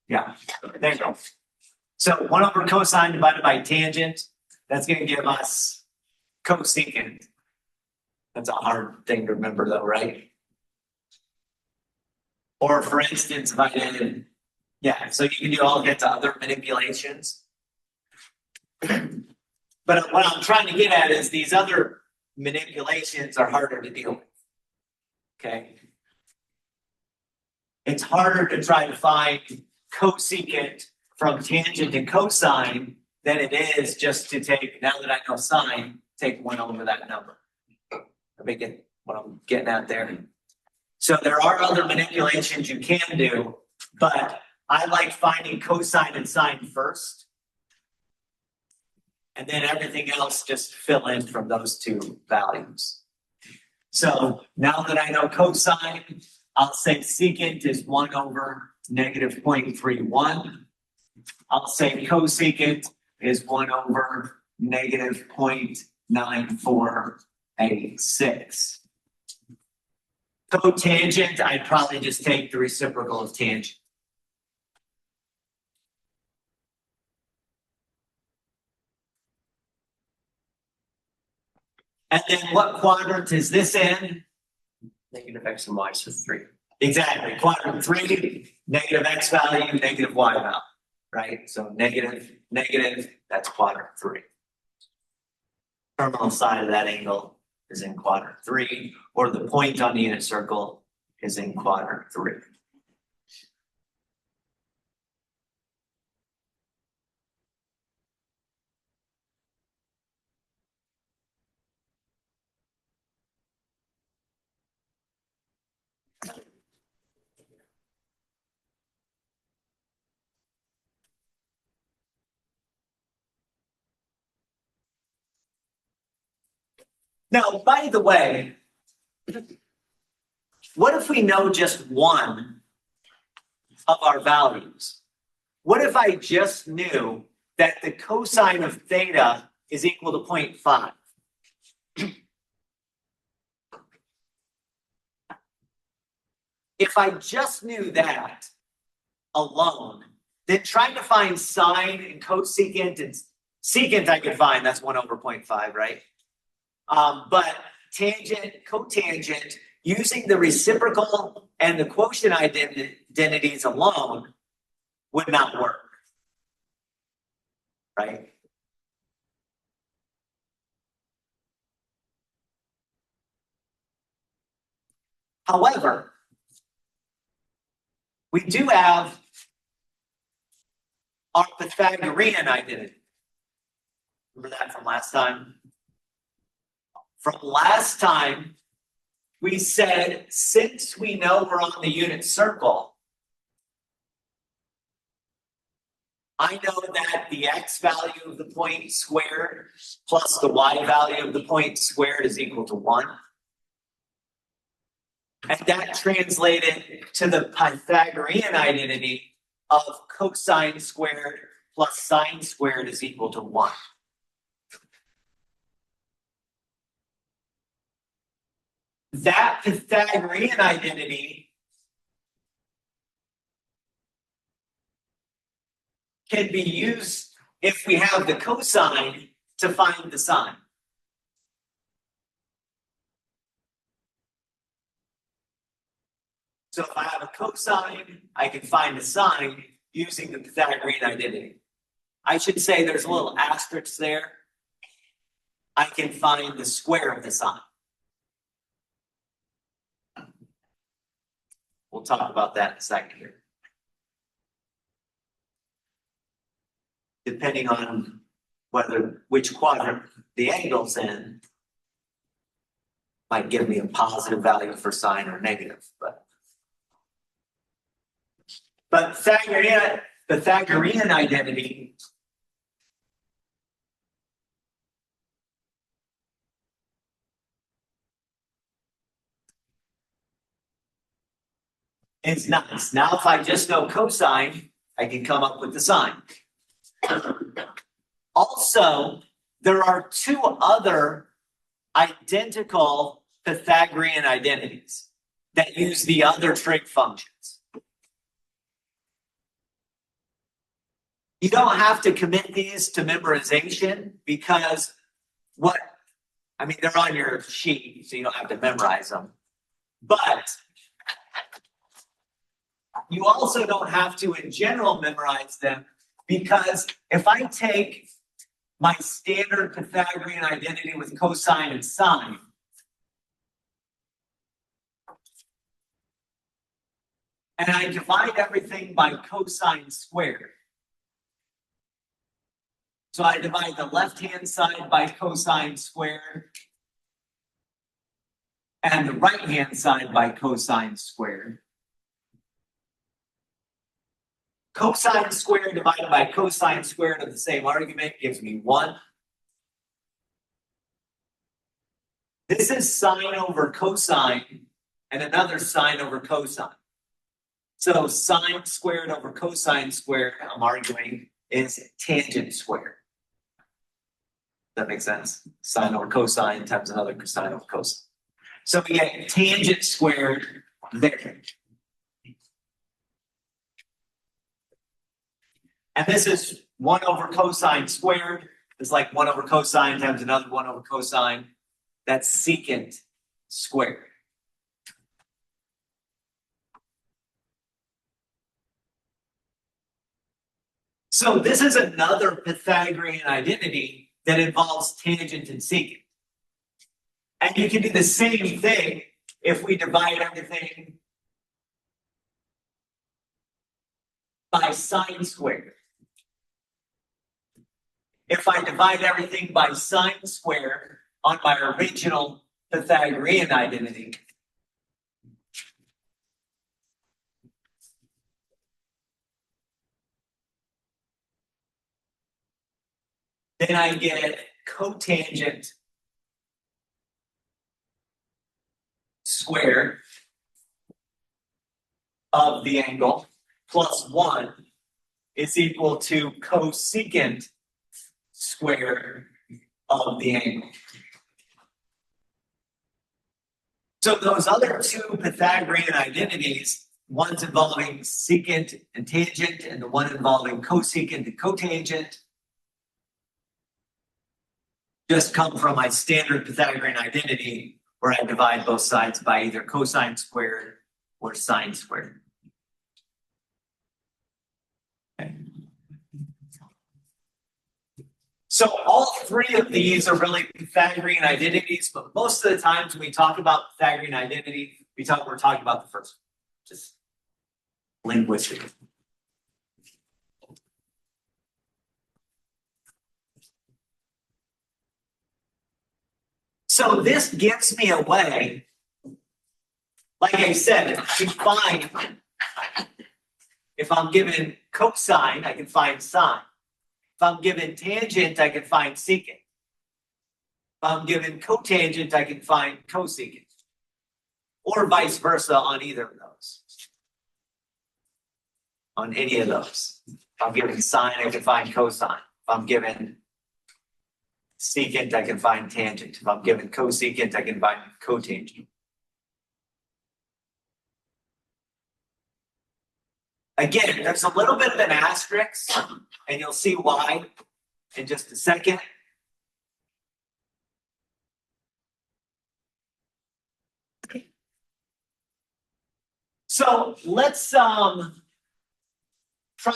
Yeah, there you go. So 1 over cosine divided by tangent, that's going to give us cosecant. That's a hard thing to remember though, right? Or for instance, if I did, yeah, so you can do all get to other manipulations. But what I'm trying to get at is these other manipulations are harder to deal with. Okay. It's harder to try to find cosecant from tangent and cosine than it is just to take, now that I know sine, take 1 over that number. I make it what I'm getting at there. So there are other manipulations you can do, but I like finding cosine and sine first. And then everything else just fill in from those two values. So now that I know cosine, I'll say secant is 1 over negative 0.31. I'll say cosecant is 1 over negative 0.9486. Cotangent, I'd probably just take the reciprocal of tangent. And then what quadrant is this in? Negative x and y, so 3. Exactly. Quadrant 3, negative x value, negative y value. Right? So negative, negative, that's quadrant 3. Terminal side of that angle is in quadrant 3, or the point on the unit circle is in quadrant 3. Now, by the way, what if we know just one of our values? What if I just knew that the cosine of theta is equal to 0.5? If I just knew that alone, then trying to find sine and cosecant and Secant I could find, that's 1 over 0.5, right? But tangent, cotangent, using the reciprocal and the quotient identities alone would not work, right? However, we do have our Pythagorean identity. Remember that from last time? From last time, we said since we know we're on the unit circle, I know that the x value of the point squared plus the y value of the point squared is equal to 1. And that translated to the Pythagorean identity of cosine squared plus sine squared is equal to 1. That Pythagorean identity can be used if we have the cosine to find the sine. So if I have a cosine, I can find the sine using the Pythagorean identity. I should say there's a little asterisk there. I can find the square of the sine. We'll talk about that in a second here. Depending on which quadrant the angle's in, might give me a positive value for sine or negative, but Pythagorean identity is nice. Now, if I just know cosine, I can come up with the sine. Also, there are two other identical Pythagorean identities that use the other trig functions. You don't have to commit these to memorization because they're on your sheet, so you don't have to memorize them. But you also don't have to, in general, memorize them because if I take my standard Pythagorean identity with cosine and sine, and I divide everything by cosine squared. So I divide the left-hand side by cosine squared and the right-hand side by cosine squared. Cosine squared divided by cosine squared of the same argument gives me 1. This is sine over cosine and another sine over cosine. So sine squared over cosine squared, I'm arguing, is tangent squared. That makes sense? Sine over cosine times another sine over cosine. So we get tangent squared there. And this is 1 over cosine squared. It's like 1 over cosine times another 1 over cosine. That's secant squared. So this is another Pythagorean identity that involves tangent and secant. And you can do the same thing if we divide everything by sine squared. If I divide everything by sine squared on my original Pythagorean identity, then I get cotangent squared of the angle plus 1 is equal to cosecant squared of the angle. So those other two Pythagorean identities, one's involving secant and tangent, and the one involving cosecant and cotangent, just come from my standard Pythagorean identity where I divide both sides by either cosine squared or sine squared. Okay. So all three of these are really Pythagorean identities, but most of the times when we talk about Pythagorean identity, we're talking about the first one, just linguistic. So this gives me a way, like I said, to find, if I'm given cosine, I can find sine. If I'm given tangent, I can find secant. If I'm given cotangent, I can find cosecant. Or vice versa on either of those. On any of those. If I'm given sine, I can find cosine. If I'm given secant, I can find tangent. If I'm given cosecant, I can find cotangent. Again, there's a little bit of an asterisk, and you'll see why in just a second. So let's try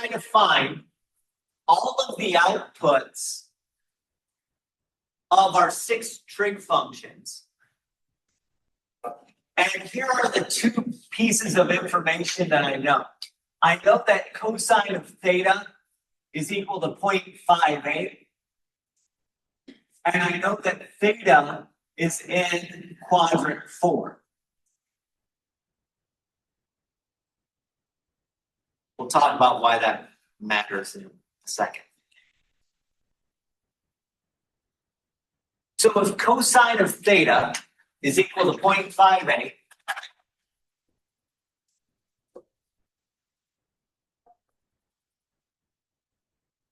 to find all of the outputs of our 6 trig functions. And here are the 2 pieces of information that I know. I know that cosine of theta is equal to 0.58. And I know that theta is in quadrant 4. We'll talk about why that matters in a second. So if cosine of theta is equal to 0.58,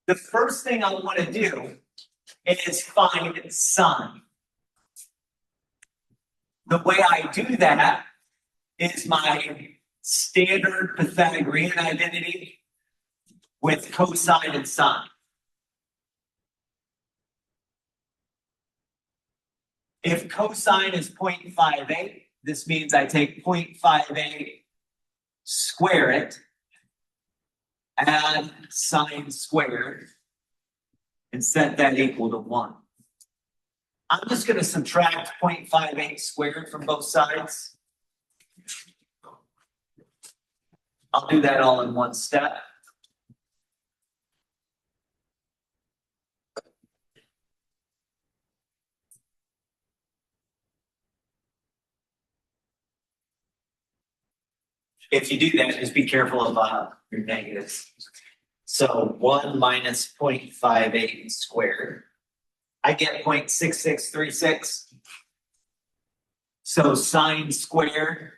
the first thing I want to do is find sine. The way I do that is my standard Pythagorean identity with cosine and sine. If cosine is 0.58, this means I take 0.58, square it, add sine squared, and set that equal to 1. I'm just going to subtract 0.58 squared from both sides. I'll do that all in one step. If you do that, just be careful of your negatives. So 1 minus 0.58 squared. I get 0.6636. So sine squared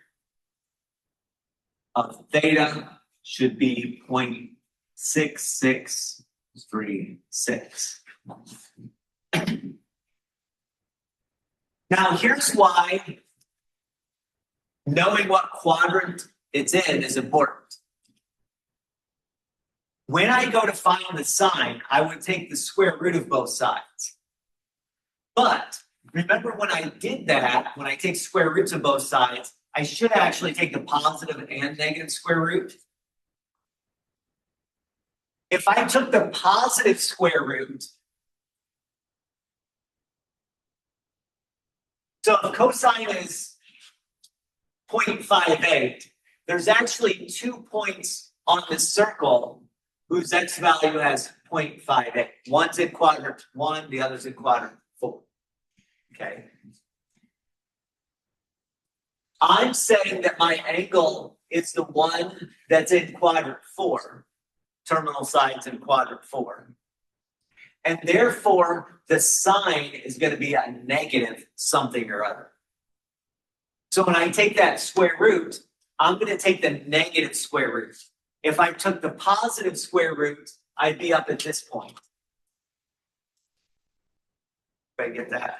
of theta should be 0.6636. Now here's why knowing what quadrant it's in is important. When I go to find the sine, I would take the square root of both sides. But remember when I did that, when I take square roots of both sides, I should actually take the positive and negative square root. If I took the positive square root, so if cosine is 0.58, there's actually 2 points on the circle whose x value has 0.58. One's in quadrant 1, the other's in quadrant 4. Okay. I'm saying that my angle is the one that's in quadrant 4. Terminal side's in quadrant 4. And therefore, the sine is going to be a negative something or other. So when I take that square root, I'm going to take the negative square root. If I took the positive square root, I'd be up at this point. If I get that.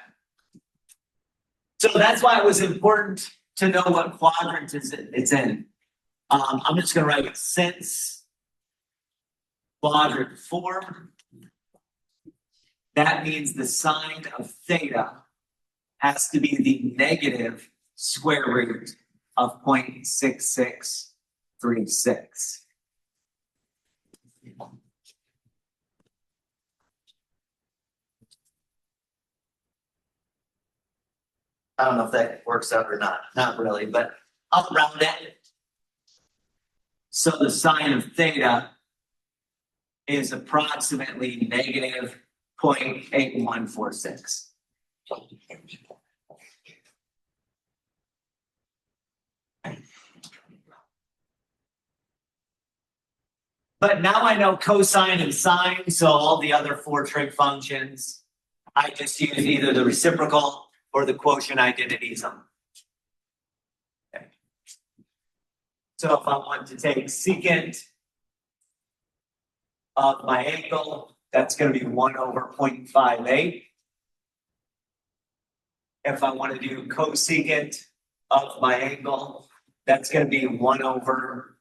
So that's why it was important to know what quadrant it's in. I'm just going to write since quadrant 4. that means the sine of theta has to be the negative square root of 0.6636. I don't know if that works out or not. Not really, but I'll round it. So the sine of theta is approximately negative 0.8146. But now I know cosine and sine, so all the other four trig functions, I just use either the reciprocal or the quotient identities on them. Okay. So if I want to take secant of my angle, that's going to be 1 over 0.58. If I want to do cosecant of my angle, that's going to be 1 over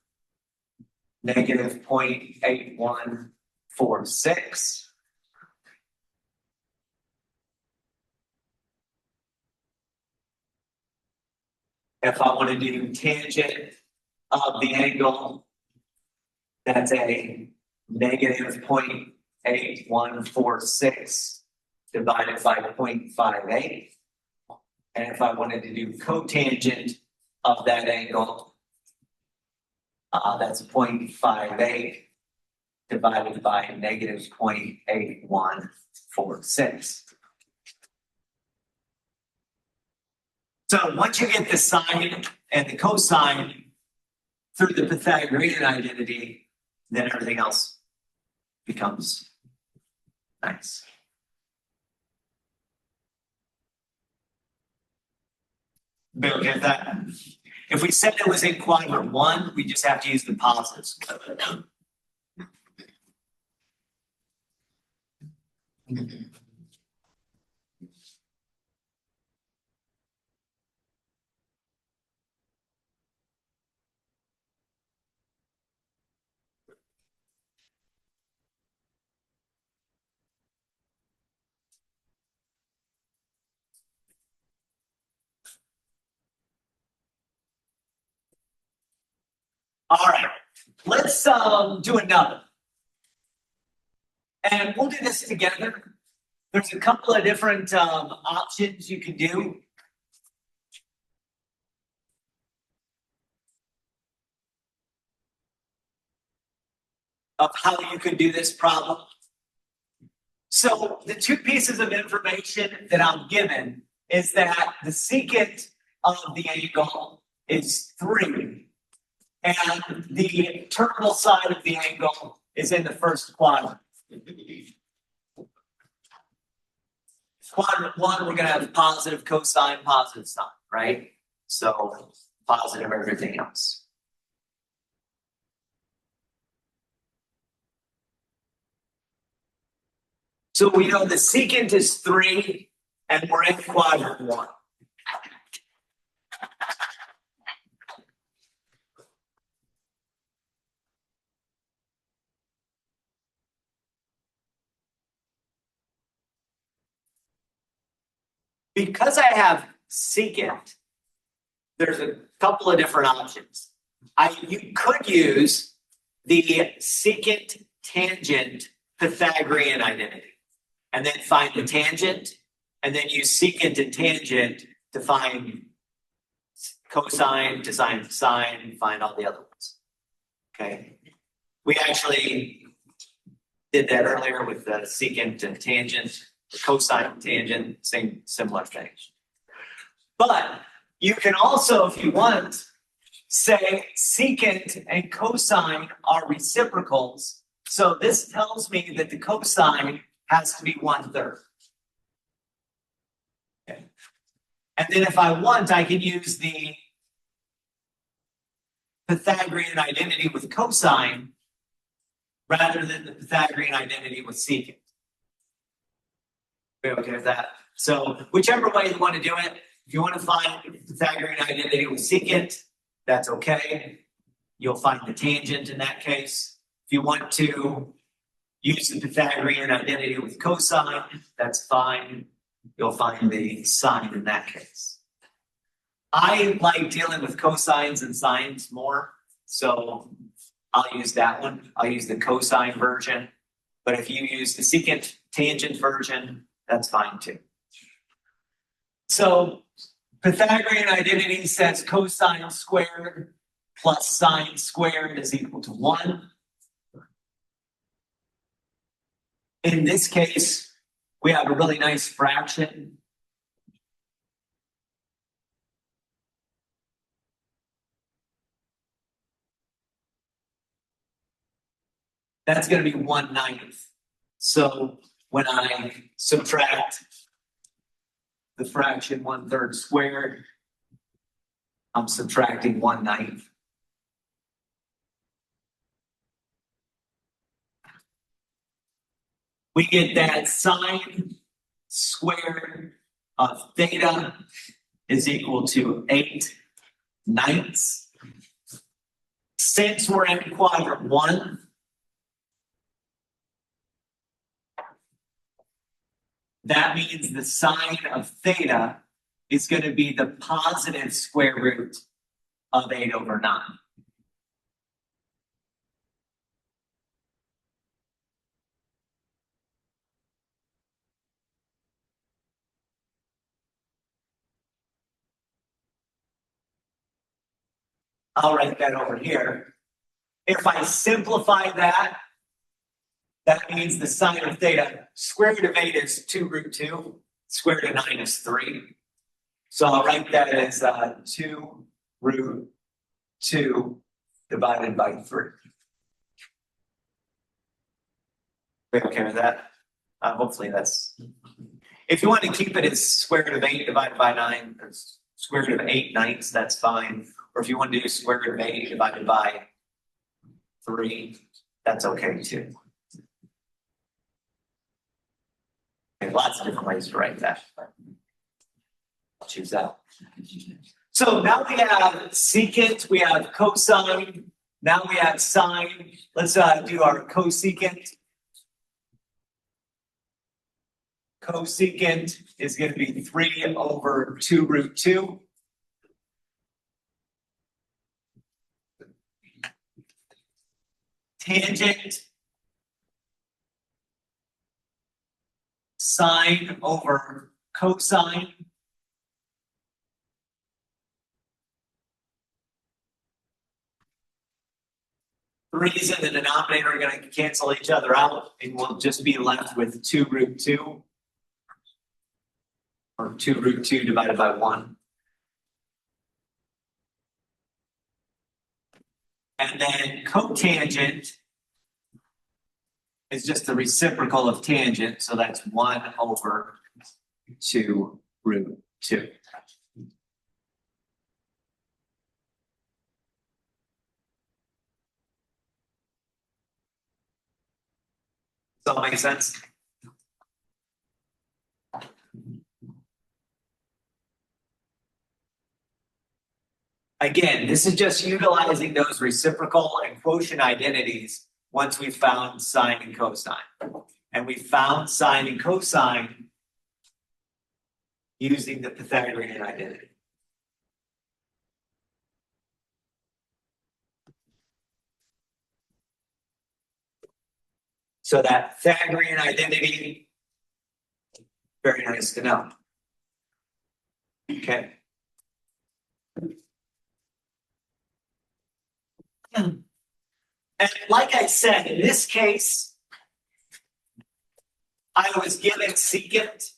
negative 0.8146. If I want to do tangent of the angle, that's a negative 0.8146 divided by 0.58. And if I wanted to do cotangent of that angle, that's 0.58 divided by negative 0.8146. So once you get the sine and the cosine through the Pythagorean identity, then everything else becomes nice. Be okay with that? If we said it was in quadrant 1, we just have to use the positives. All right, let's do another. And we'll do this together. There's a couple of different options you can do. Of how you could do this problem. So the two pieces of information that I'm given is that the secant of the angle is 3. And the terminal side of the angle is in the first quadrant. Quadrant 1, we're going to have positive cosine, positive sine, right? So positive everything else. So we know the secant is 3, and we're in quadrant 1. Because I have secant, there's a couple of different options. You could use the secant tangent Pythagorean identity, and then find the tangent, and then use secant and tangent to find cosine, to find sine, find all the other ones. Okay. We actually did that earlier with the secant and tangent. The cosine tangent, similar thing. But you can also, if you want, say secant and cosine are reciprocals. So this tells me that the cosine has to be 1/3. Okay. And then if I want, I can use the Pythagorean identity with cosine rather than the Pythagorean identity with secant. Okay with that. So whichever way you want to do it, if you want to find Pythagorean identity with secant, that's okay. You'll find the tangent in that case. If you want to use the Pythagorean identity with cosine, that's fine. You'll find the sine in that case. I like dealing with cosines and sines more, so I'll use that one. I'll use the cosine version. But if you use the secant tangent version, that's fine too. So Pythagorean identity says cosine squared plus sine squared is equal to 1. In this case, we have a really nice fraction. That's going to be 1/9. So when I subtract the fraction 1/3 squared, I'm subtracting 1/9. We get that sine squared of theta is equal to 8/9. Since we're in quadrant 1, that means the sine of theta is going to be the positive square root of 8/9. I'll write that over here. If I simplify that, that means the sine of theta, square root of 8 is 2√2, square root of 9 is 3. So I'll write that as 2√2 divided by 3. We okay with that? Hopefully that's... If you want to keep it as square root of 8 divided by 9, or square root of 8/9, that's fine. Or if you want to do square root of 8 divided by 3, that's okay too. There's lots of different ways to write that. I'll choose that. So now we have secant, we have cosine, now we have sine. Let's do our cosecant. Cosecant is going to be 3/2√2. Tangent sine over cosine. Threes in the denominator are going to cancel each other out, and we'll just be left with 2√2, or 2√2 divided by 1. And then cotangent is just the reciprocal of tangent, so that's 1/2√2. Does that make sense? Again, this is just utilizing those reciprocal and quotient identities once we've found sine and cosine. And we found sine and cosine using the Pythagorean identity. So that Pythagorean identity, very nice to know. Okay. And like I said, in this case, I was given secant.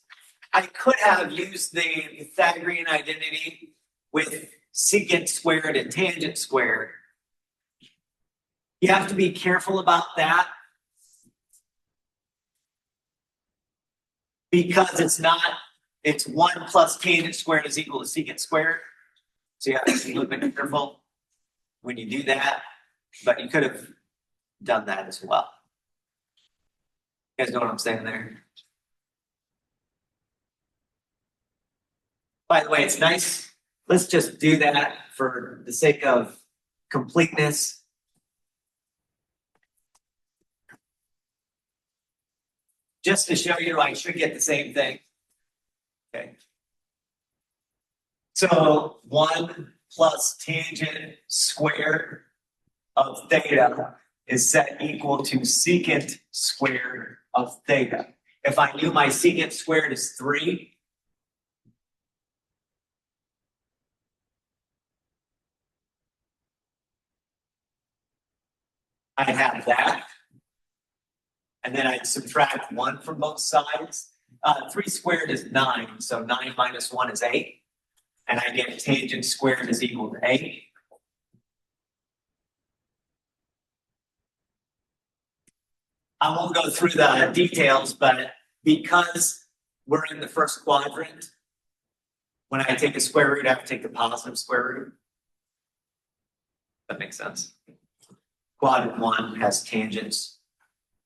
I could have used the Pythagorean identity with secant squared and tangent squared. You have to be careful about that, because it's 1 plus tangent squared is equal to secant squared. So you have to be a little bit careful when you do that, but you could have done that as well. You guys know what I'm saying there? By the way, it's nice. Let's just do that for the sake of completeness. just to show you, I should get the same thing. Okay. So 1 plus tangent squared of theta is set equal to secant squared of theta. If I knew my secant squared is 3, I'd have that. And then I'd subtract 1 from both sides. 3 squared is 9, so 9 minus 1 is 8. And I get tangent squared is equal to 8. I won't go through the details, but because we're in the first quadrant, when I take a square root, I have to take the positive square root. That makes sense. Quadrant 1 has tangents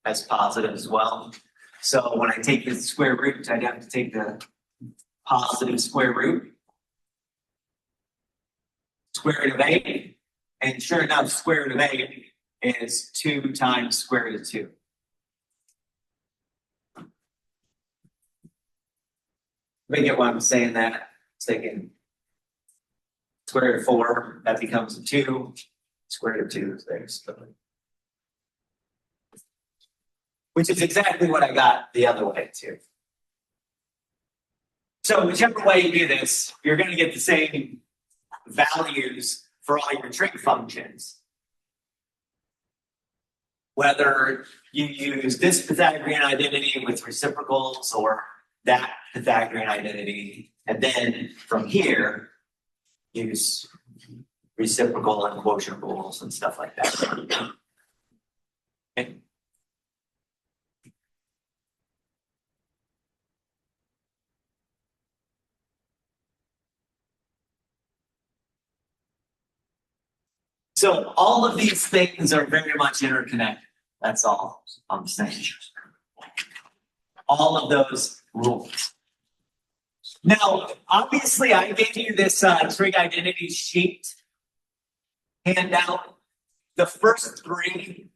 as positive as well. So when I take the square root, I'd have to take the positive square root. Square root of 8. And sure enough, square root of 8 is 2 times square root of 2. Let me get why I'm saying that. Taking square root of 4, that becomes a 2. Square root of 2 is there. So. Which is exactly what I got the other way too. So whichever way you do this, you're going to get the same values for all your trig functions. Whether you use this Pythagorean identity with reciprocals or that Pythagorean identity, and then from here, use reciprocal and quotient rules and stuff like that. Okay. So all of these things are very much interconnected. That's all I'm saying. All of those rules. Now, obviously, I gave you this trig identity sheet handout. The first 3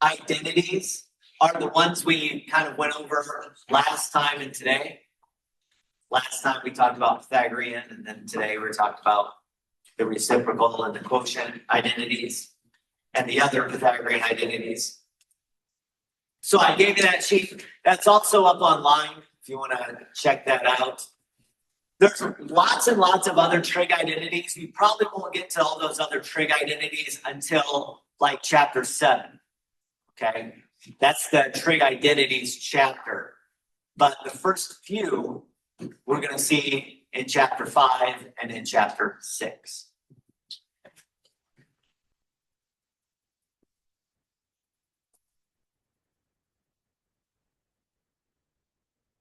identities are the ones we kind of went over last time and today. Last time we talked about Pythagorean, and then today we're talking about the reciprocal and the quotient identities and the other Pythagorean identities. So I gave you that sheet. That's also up online if you want to check that out. There's lots and lots of other trig identities. We probably won't get to all those other trig identities until like chapter 7. Okay, that's the trig identities chapter. But the first few we're going to see in chapter 5 and in chapter 6.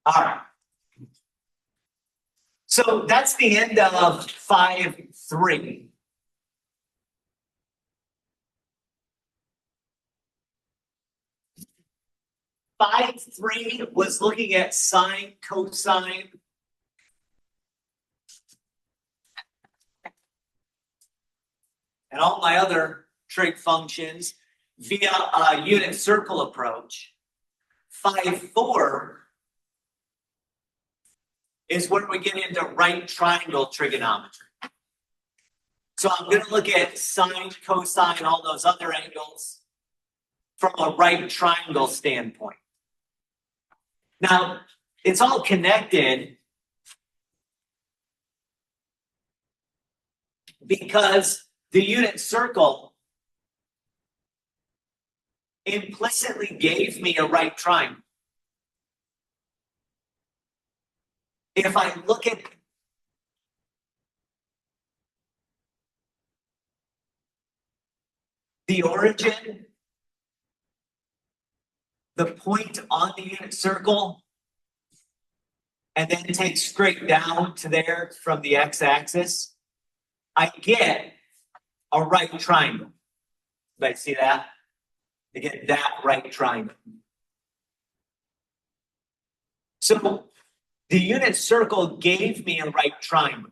All right. So that's the end of 5.3. Five 3 was looking at sine, cosine, and all my other trig functions via a unit circle approach. 5.4 is where we get into right triangle trigonometry. So I'm going to look at sine, cosine, all those other angles from a right triangle standpoint. Now, it's all connected because the unit circle implicitly gave me a right triangle. If I look at the origin, the point on the unit circle, and then take straight down to there from the x-axis, I get a right triangle. Everybody see that? I get that right triangle. So the unit circle gave me a right triangle.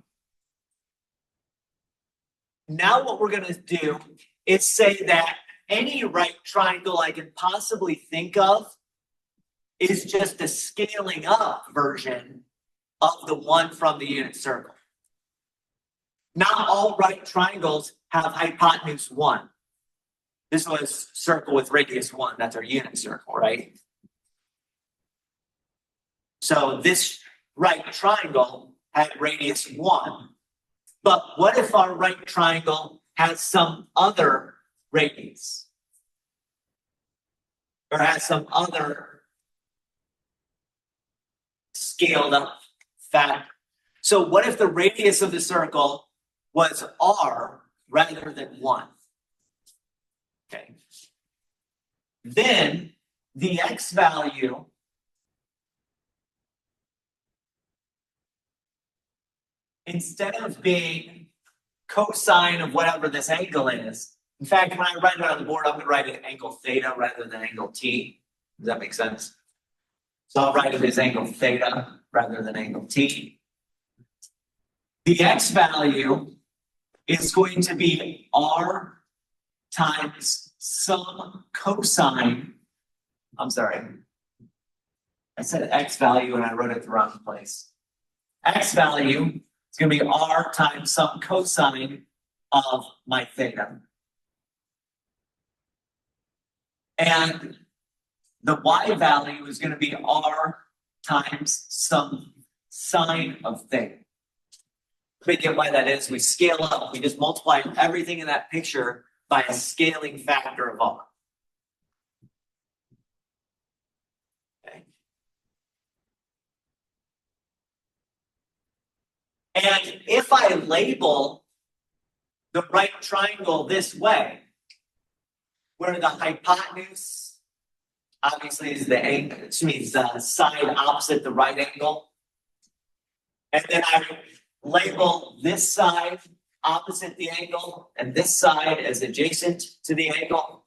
Now what we're going to do is say that any right triangle I can possibly think of is just a scaling up version of the one from the unit circle. Not all right triangles have hypotenuse 1. This was circle with radius 1. That's our unit circle, right? So this right triangle had radius 1. But what if our right triangle has some other radius? Or has some other scaled up factor? So what if the radius of the circle was r rather than 1? Okay. Then the x value instead of being cosine of whatever this angle is, in fact, when I write it on the board, I'm going to write it angle theta rather than angle t. Does that make sense? So I'll write it as angle theta rather than angle t. The x value is going to be r times some cosine. I'm sorry. I said x value and I wrote it the wrong place. X value is going to be r times some cosine of my theta. And the y value is going to be r times some sine of theta. Forget why that is. We scale up. We just multiply everything in that picture by a scaling factor of r. Okay. And if I label the right triangle this way, where the hypotenuse obviously is the angle, is the side opposite the right angle, and then I label this side opposite the angle and this side as adjacent to the angle.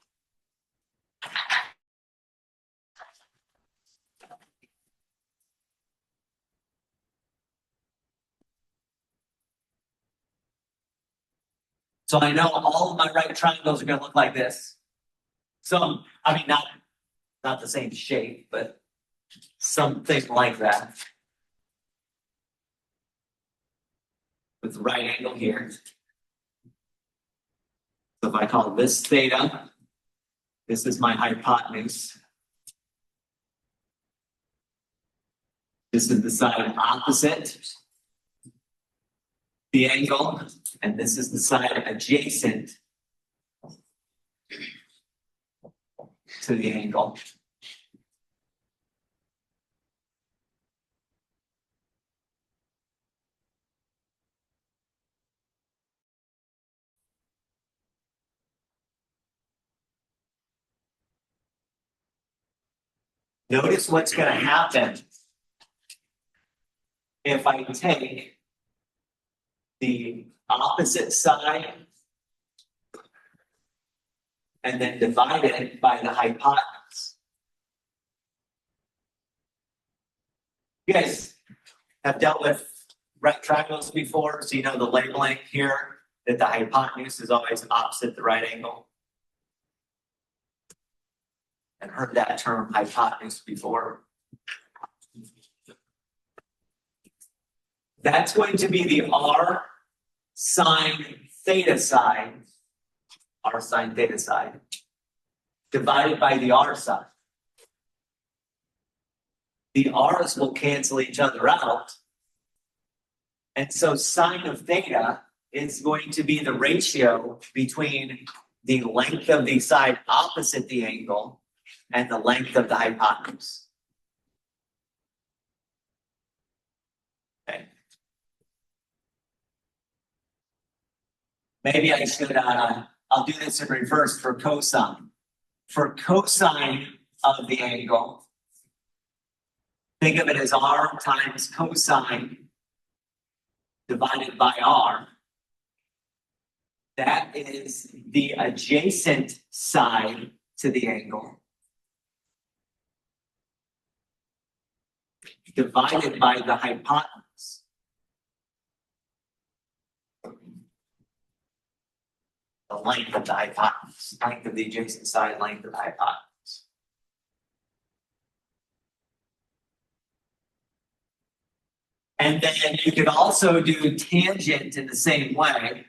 So I know all of my right triangles are going to look like this. So, I mean, not the same shape, but something like that. With the right angle here. So if I call this theta, this is my hypotenuse. This is the side opposite the angle, and this is the side adjacent to the angle. Notice what's going to happen if I take the opposite side and then divide it by the hypotenuse. You guys have dealt with right triangles before, so you know the labeling here, that the hypotenuse is always opposite the right angle. And heard that term hypotenuse before. That's going to be the r sine theta side, r sine theta side, divided by the r side. The r's will cancel each other out. And so sine of theta is going to be the ratio between the length of the side opposite the angle and the length of the hypotenuse. Okay. Maybe I should, I'll do this in reverse for cosine. For cosine of the angle, think of it as r times cosine divided by r. That is the adjacent side to the angle divided by the hypotenuse. The length of the hypotenuse, length of the adjacent side, length of the hypotenuse. And then you could also do tangent in the same way.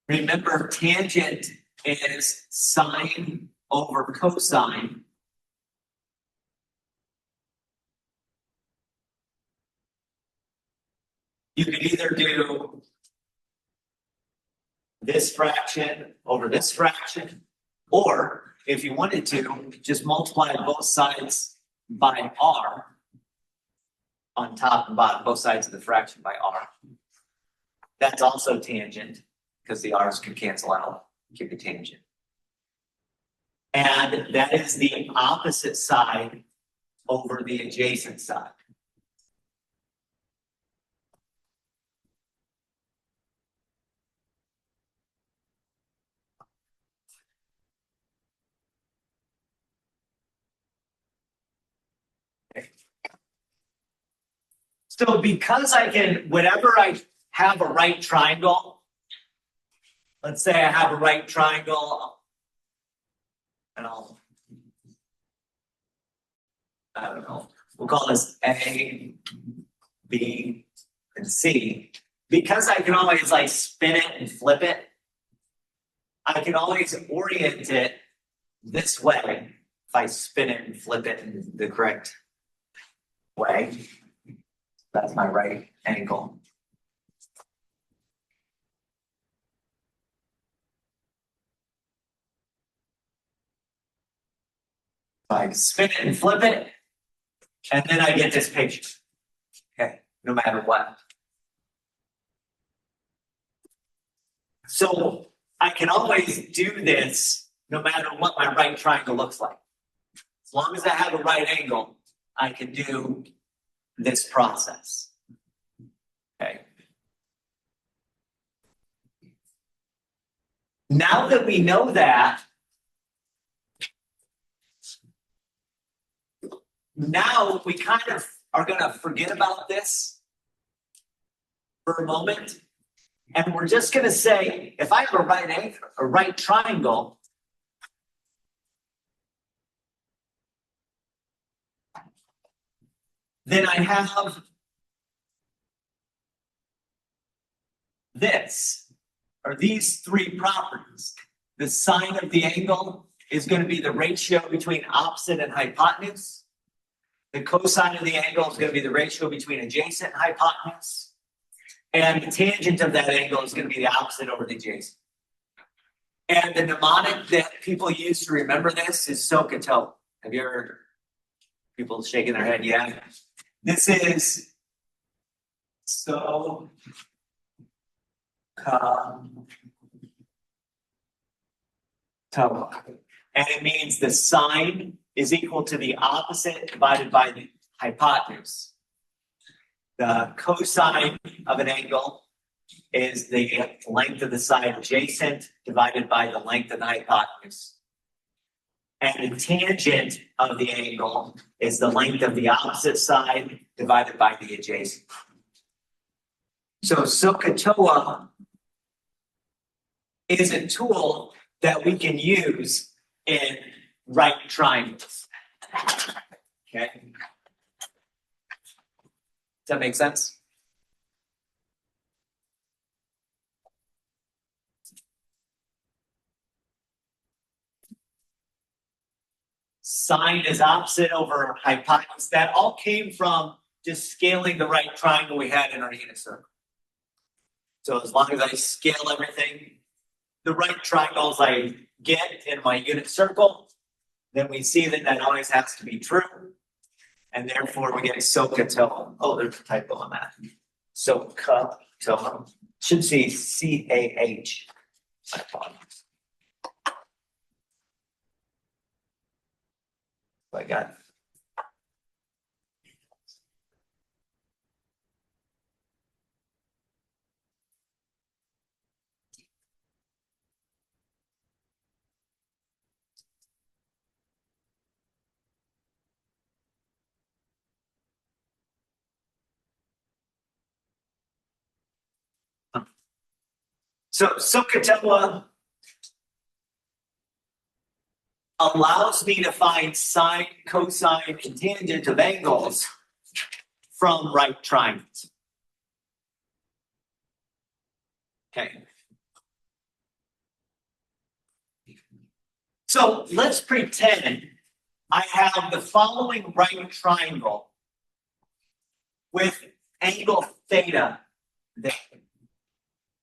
Remember, tangent is sine over cosine. You could either do this fraction over this fraction, or if you wanted to, just multiply both sides by r on top and bottom, both sides of the fraction by r. That's also tangent, because the r's can cancel out, give you tangent. And that is the opposite side over the adjacent side. So because I can, whenever I have a right triangle, let's say I have a right triangle, and I don't know, we'll call this A, B, and C. Because I can always like spin it and flip it, I can always orient it this way if I spin it and flip it in the correct way. That's my right angle. I spin it and flip it, and then I get this picture. Okay, no matter what. So I can always do this no matter what my right triangle looks like. As long as I have a right angle, I can do this process. Okay. Now that we know that, now we kind of are going to forget about this for a moment. And we're just going to say, if I have a right triangle, then I have this, or these three properties. The sine of the angle is going to be the ratio between opposite and hypotenuse. The cosine of the angle is going to be the ratio between adjacent and hypotenuse. And the tangent of that angle is going to be the opposite over the adjacent. And the mnemonic that people use to remember this is SOHCAHTOA. Have you ever heard people shaking their head? Yeah. This is SOHCAHTOA. And it means the sine is equal to the opposite divided by the hypotenuse. The cosine of an angle is the length of the side adjacent divided by the length of the hypotenuse. And the tangent of the angle is the length of the opposite side divided by the adjacent. So SOHCAHTOA is a tool that we can use in right triangles. Okay. Does that make sense? Sine is opposite over hypotenuse. That all came from just scaling the right triangle we had in our unit circle. So as long as I scale everything, the right triangles I get in my unit circle, then we see that that always has to be true. And therefore we get SOHCAHTOA. Oh, there's a typo on that. SOHCAHTOA. Should see C-A-H. My apologies. I got it. So SOHCAHTOA allows me to find sine, cosine, and tangent of angles from right triangles. Okay. So let's pretend I have the following right triangle with angle theta there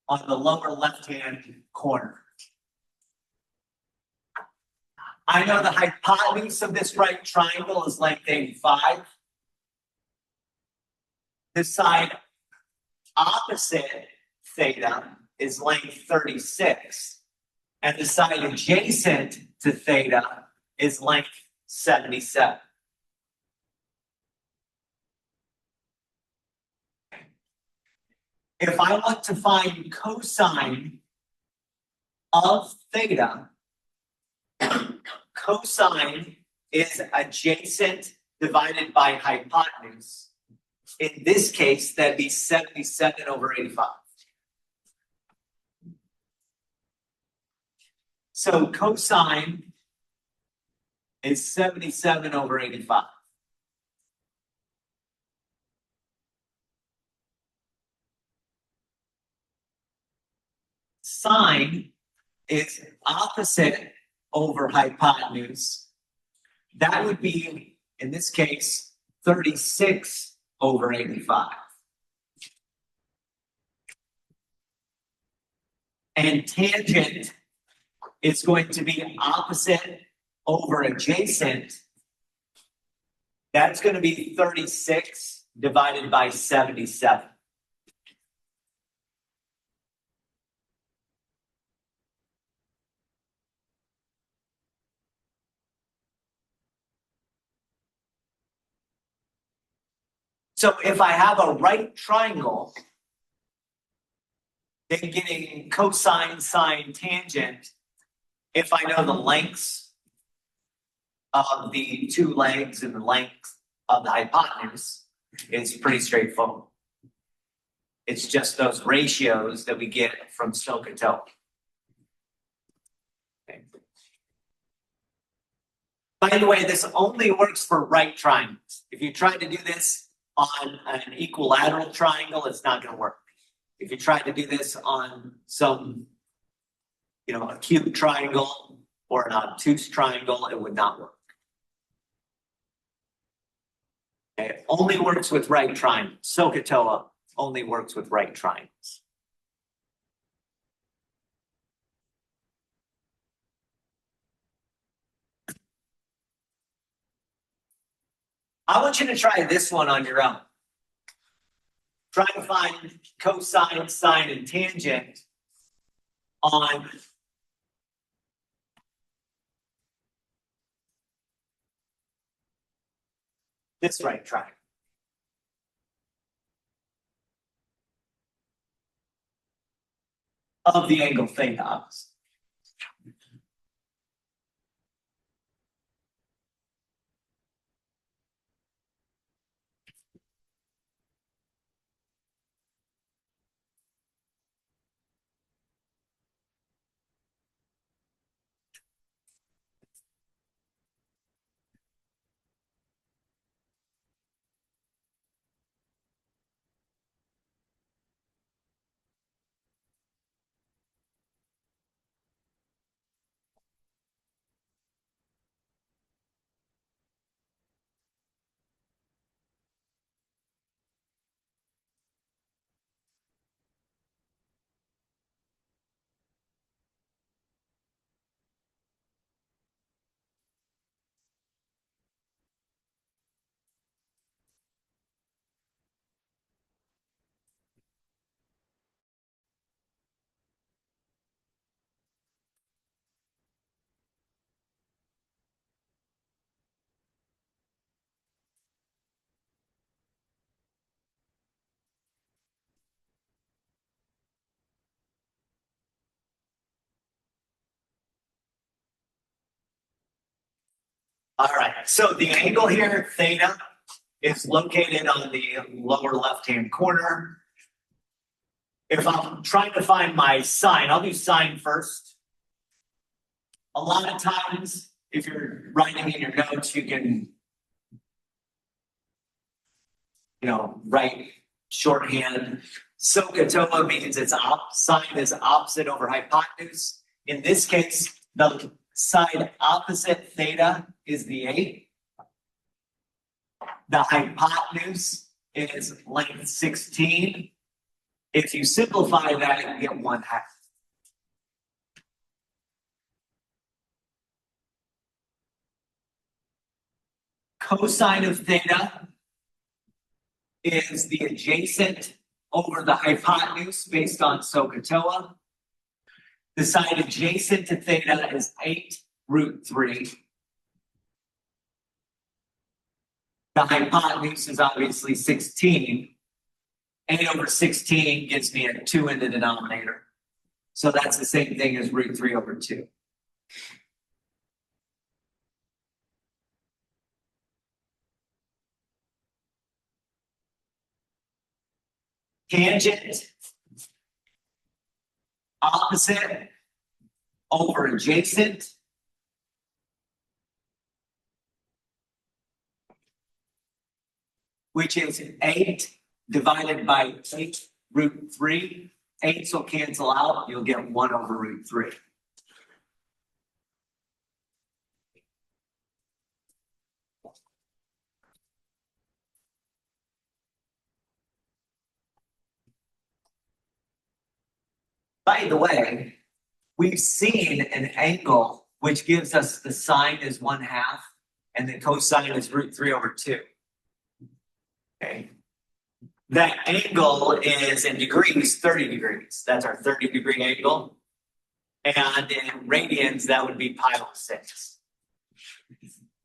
on the lower left-hand corner. I know the hypotenuse of this right triangle is length 85. The side opposite theta is length 36. And the side adjacent to theta is length 77. If I want to find cosine of theta, cosine is adjacent divided by hypotenuse. In this case, that'd be 77 over 85. So cosine is 77 over 85. Sine is opposite over hypotenuse. That would be, in this case, 36 over 85. And tangent is going to be opposite over adjacent. That's going to be 36 divided by 77. So if I have a right triangle, then getting cosine, sine, tangent, if I know the lengths of the two legs and the length of the hypotenuse, is pretty straightforward. It's just those ratios that we get from SOHCAHTOA. Okay. By the way, this only works for right triangles. If you try to do this on an equilateral triangle, it's not going to work. If you try to do this on some, acute triangle or an obtuse triangle, it would not work. Okay. It only works with right triangles. SOHCAHTOA only works with right triangles. I want you to try this one on your own. Try to find cosine, sine, and tangent on this right triangle. Of the angle theta. All right, so the angle here, theta, is located on the lower left-hand corner. If I'm trying to find my sine, I'll do sine first. A lot of times, if you're writing in your notes, you can right shorthand. SOHCAHTOA means its sine is opposite over hypotenuse. In this case, the side opposite theta is the 8. The hypotenuse is length 16. If you simplify that, you get 1/2. Cosine of theta is the adjacent over the hypotenuse based on SOHCAHTOA. The side adjacent to theta is 8√3. The hypotenuse is obviously 16. 8/16 gives me a 2 in the denominator. So that's the same thing as √3/2. Tangent, opposite over adjacent. Which is 8 divided by 8√3. 8s will cancel out. You'll get 1/√3. By the way, we've seen an angle which gives us the sine is 1/2 and the cosine is √3/2. Okay. That angle is in degrees, 30 degrees. That's our 30-degree angle. And in radians, that would be pi/6.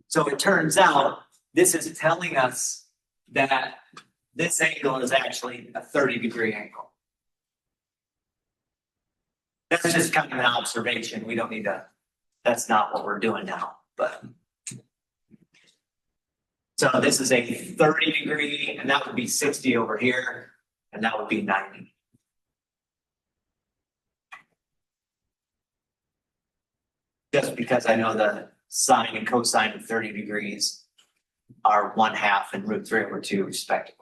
So it turns out this is telling us that this angle is actually a 30-degree angle. That's just kind of an observation. We don't need to, that's not what we're doing now, but. So this is a 30-degree, and that would be 60 over here, and that would be 90. Just because I know the sine and cosine of 30 degrees are 1/2 and √3/2 respectively.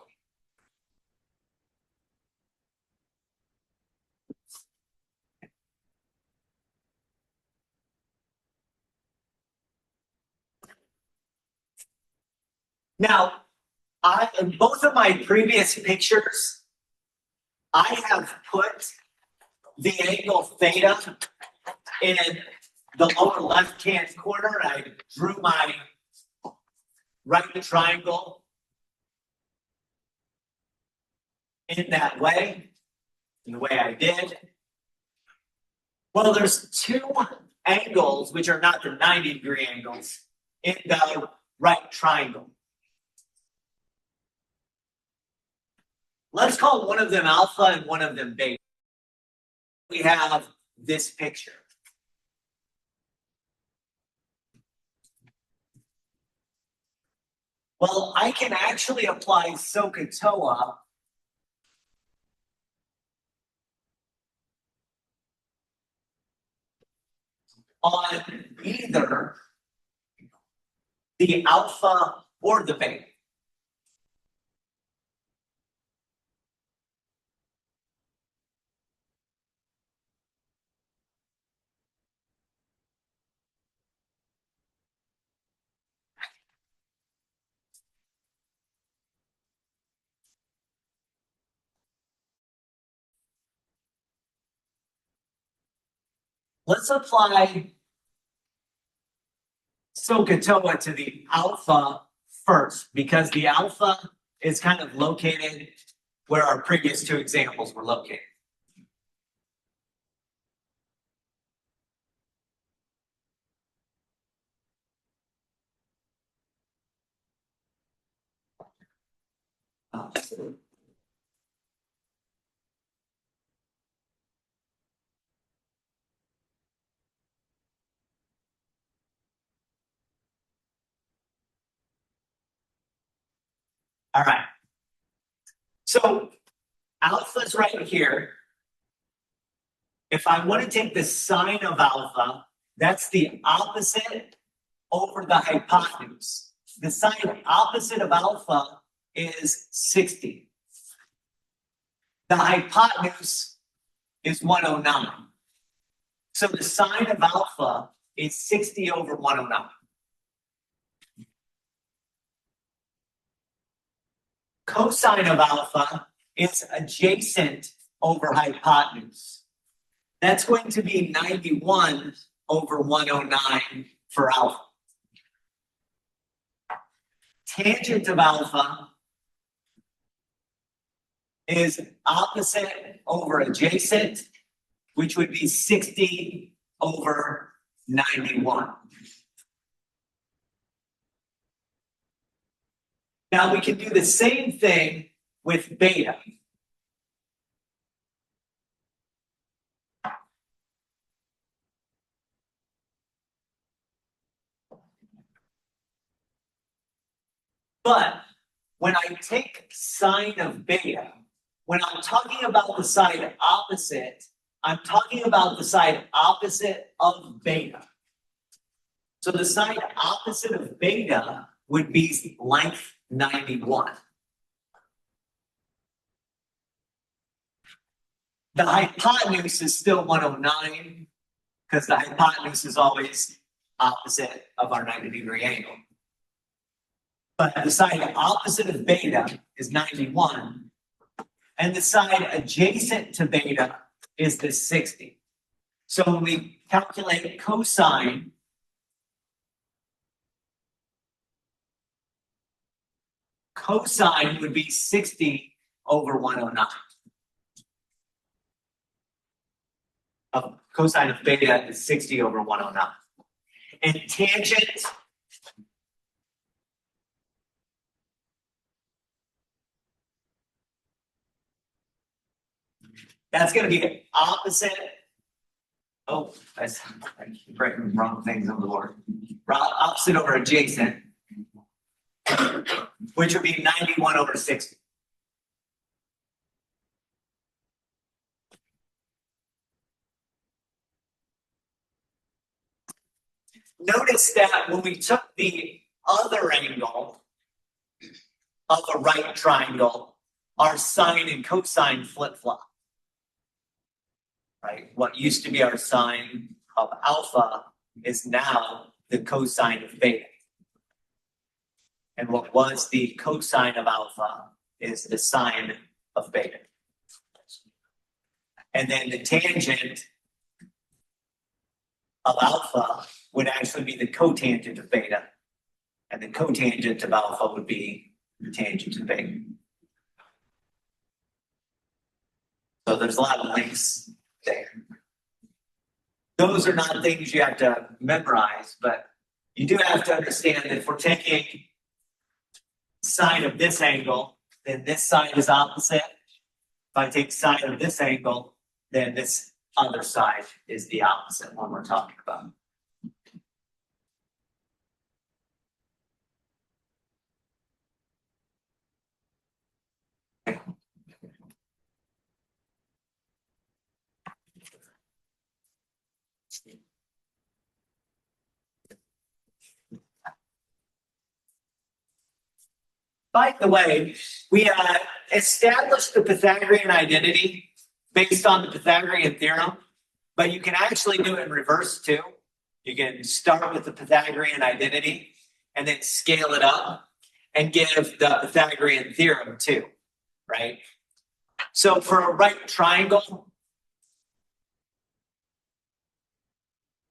Now, in both of my previous pictures, I have put the angle theta in the lower left-hand corner. I drew my right triangle in that way, in the way I did. Well, there's two angles which are not the 90-degree angles in the right triangle. Let's call one of them alpha and one of them beta. We have this picture. Well, I can actually apply SOHCAHTOA on either the alpha or the beta. Let's apply SOHCAHTOA to the alpha first, because the alpha is kind of located where our previous two examples were located. All right. So alpha's right here. If I want to take the sine of alpha, that's the opposite over the hypotenuse. The sine opposite of alpha is 60. The hypotenuse is 109. So the sine of alpha is 60 over 109. Cosine of alpha is adjacent over hypotenuse. That's going to be 91 over 109 for alpha. Tangent of alpha is opposite over adjacent, which would be 60 over 91. Now we can do the same thing with beta. But when I take sine of beta, when I'm talking about the side opposite, I'm talking about the side opposite of beta. So the side opposite of beta would be length 91. The hypotenuse is still 109 because the hypotenuse is always opposite of our 90-degree angle. But the side opposite of beta is 91, and the side adjacent to beta is the 60. So when we calculate cosine, cosine would be 60 over 109. Cosine of beta is 60 over 109. And tangent that's going to be the opposite. Oh, I keep writing wrong things on the board. Opposite over adjacent, which would be 91 over 60. Notice that when we took the other angle of a right triangle, our sine and cosine flip-flop. Right? What used to be our sine of alpha is now the cosine of beta. And what was the cosine of alpha is the sine of beta. And then the tangent of alpha would actually be the cotangent of beta. And the cotangent of alpha would be the tangent of beta. So there's a lot of links there. Those are not things you have to memorize, but you do have to understand that if we're taking sine of this angle, then this side is opposite. If I take sine of this angle, then this other side is the opposite one we're talking about. By the way, we established the Pythagorean identity based on the Pythagorean theorem, but you can actually do it in reverse too. You can start with the Pythagorean identity and then scale it up and give the Pythagorean theorem too, right? So for a right triangle,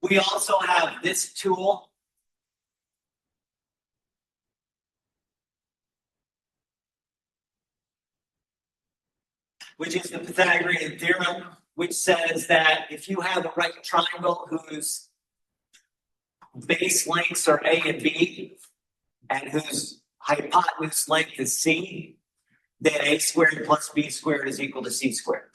we also have this tool. Which is the Pythagorean theorem, which says that if you have a right triangle whose base lengths are A and B, and whose hypotenuse length is C, then A squared plus B squared is equal to C squared.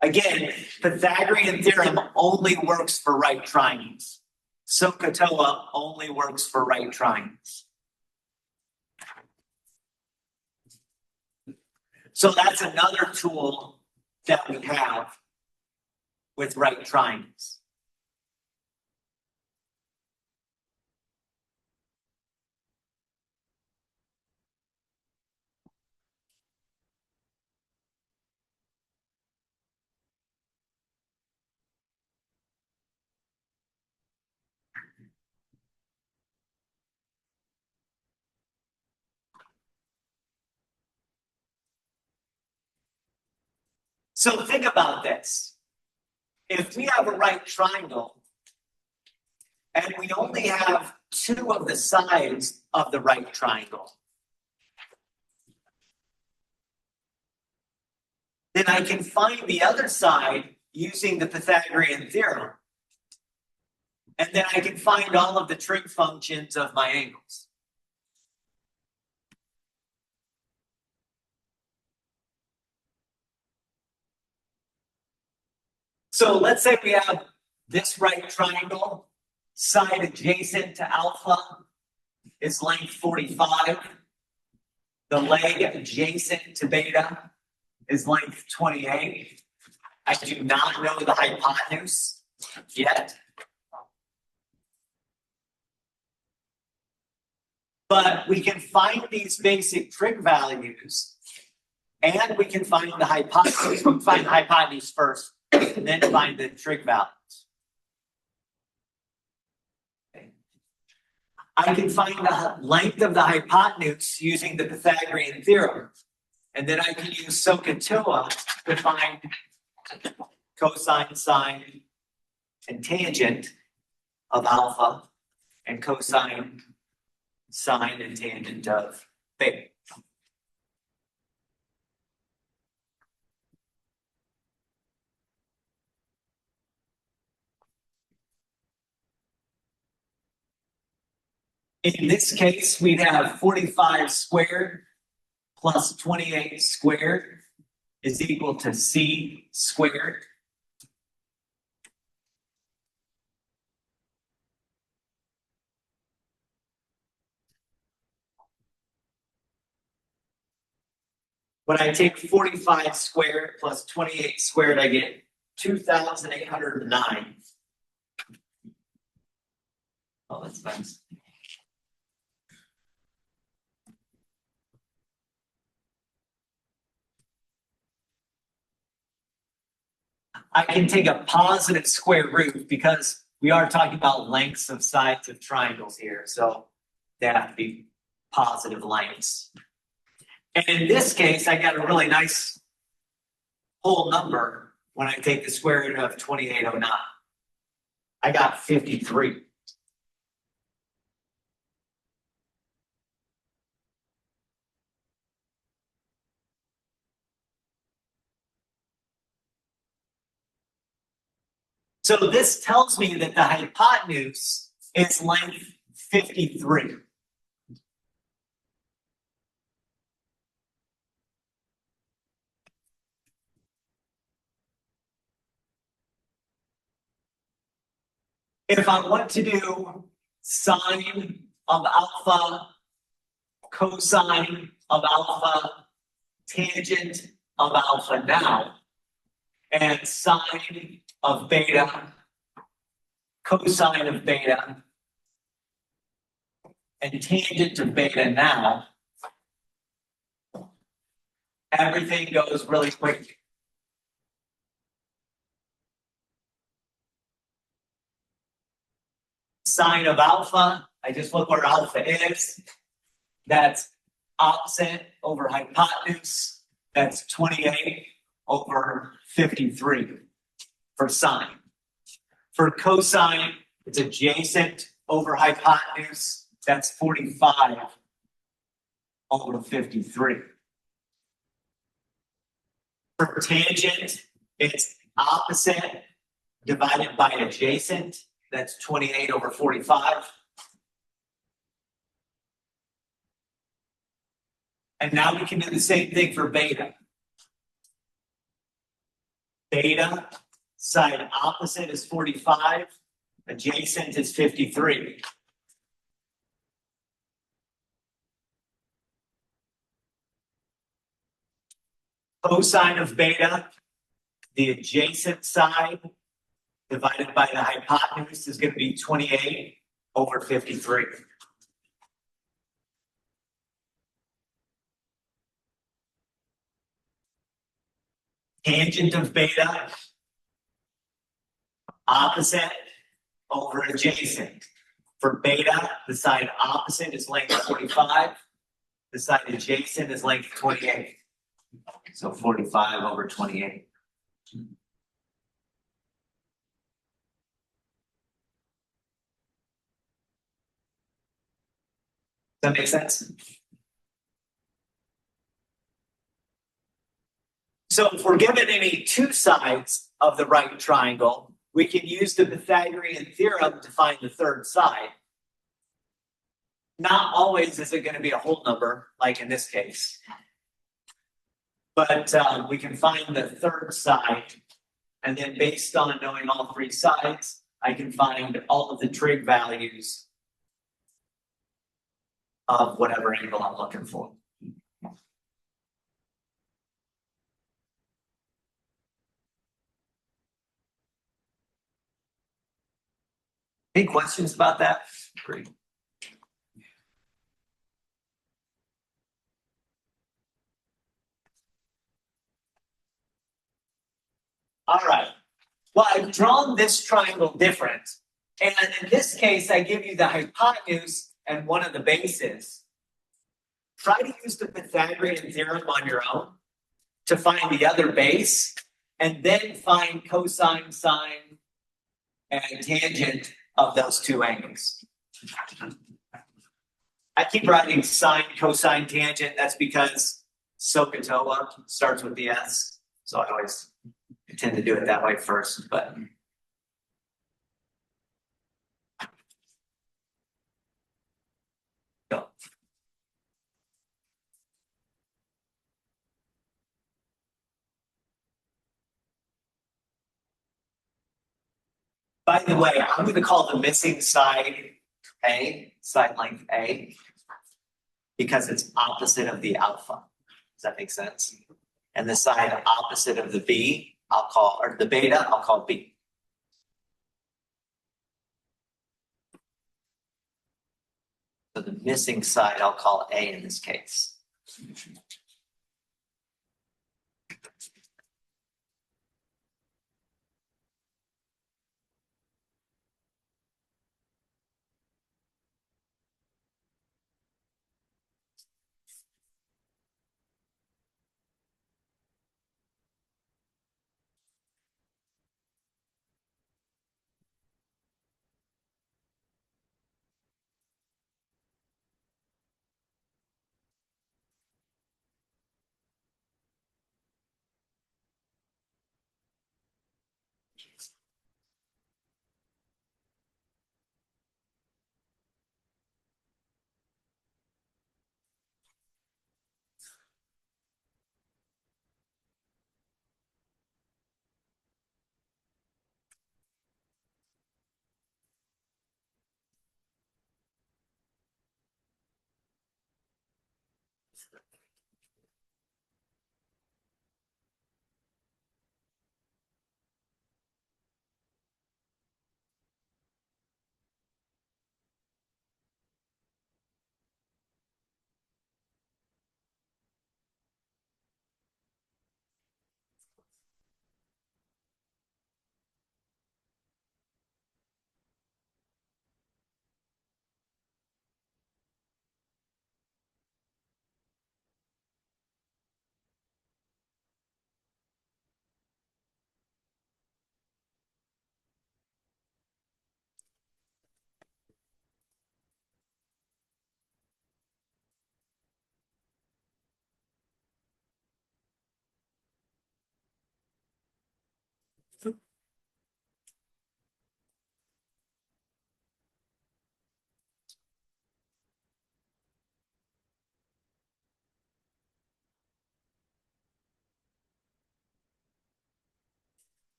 Again, Pythagorean theorem only works for right triangles. SOHCAHTOA only works for right triangles. So that's another tool that we have with right triangles. So think about this. If we have a right triangle and we only have two of the sides of the right triangle, then I can find the other side using the Pythagorean theorem. And then I can find all of the trig functions of my angles. So let's say we have this right triangle, side adjacent to alpha is length 45. The leg adjacent to beta is length 28. I do not know the hypotenuse yet. But we can find these basic trig values and we can find the hypotenuse. We can find the hypotenuse first and then find the trig values. I can find the length of the hypotenuse using the Pythagorean theorem. And then I can use SOHCAHTOA to find cosine, sine, and tangent of alpha and cosine, sine, and tangent of beta. In this case, we'd have 45 squared plus 28 squared is equal to c squared. When I take 45 squared plus 28 squared, I get 2,809. Oh, that's nice. I can take a positive square root because we are talking about lengths of sides of triangles here. So they have to be positive lengths. And in this case, I got a really nice whole number when I take the square root of 2809. I got 53. So this tells me that the hypotenuse is length 53. If I want to do sine of alpha, cosine of alpha, tangent of alpha now, and sine of beta, cosine of beta, and tangent of beta now, everything goes really quick. Sine of alpha, I just look where alpha is. That's opposite over hypotenuse. That's 28 over 53 for sine. For cosine, it's adjacent over hypotenuse. That's 45 over 53. For tangent, it's opposite divided by adjacent. That's 28 over 45. And now we can do the same thing for beta. Beta, side opposite is 45, adjacent is 53. Cosine of beta, the adjacent side divided by the hypotenuse is going to be 28 over 53. Tangent of beta, opposite over adjacent. For beta, the side opposite is length 45. The side adjacent is length 28. So 45 over 28. Does that make sense? So if we're given any two sides of the right triangle, we can use the Pythagorean theorem to find the third side. Not always is it going to be a whole number, like in this case. But we can find the third side, and then based on knowing all three sides, I can find all of the trig values of whatever angle I'm looking for. Any questions about that? Great. All right. Well, I've drawn this triangle different. And in this case, I give you the hypotenuse and one of the bases. Try to use the Pythagorean theorem on your own to find the other base, and then find cosine, sine, and tangent of those two angles. I keep writing sine, cosine, tangent. That's because SOHCAHTOA starts with the S. So I always tend to do it that way first, but. Go. By the way, I'm going to call the missing side A, side length A, because it's opposite of the alpha. Does that make sense? And the side opposite of the B, I'll call, or the beta, I'll call B. So the missing side, I'll call A in this case.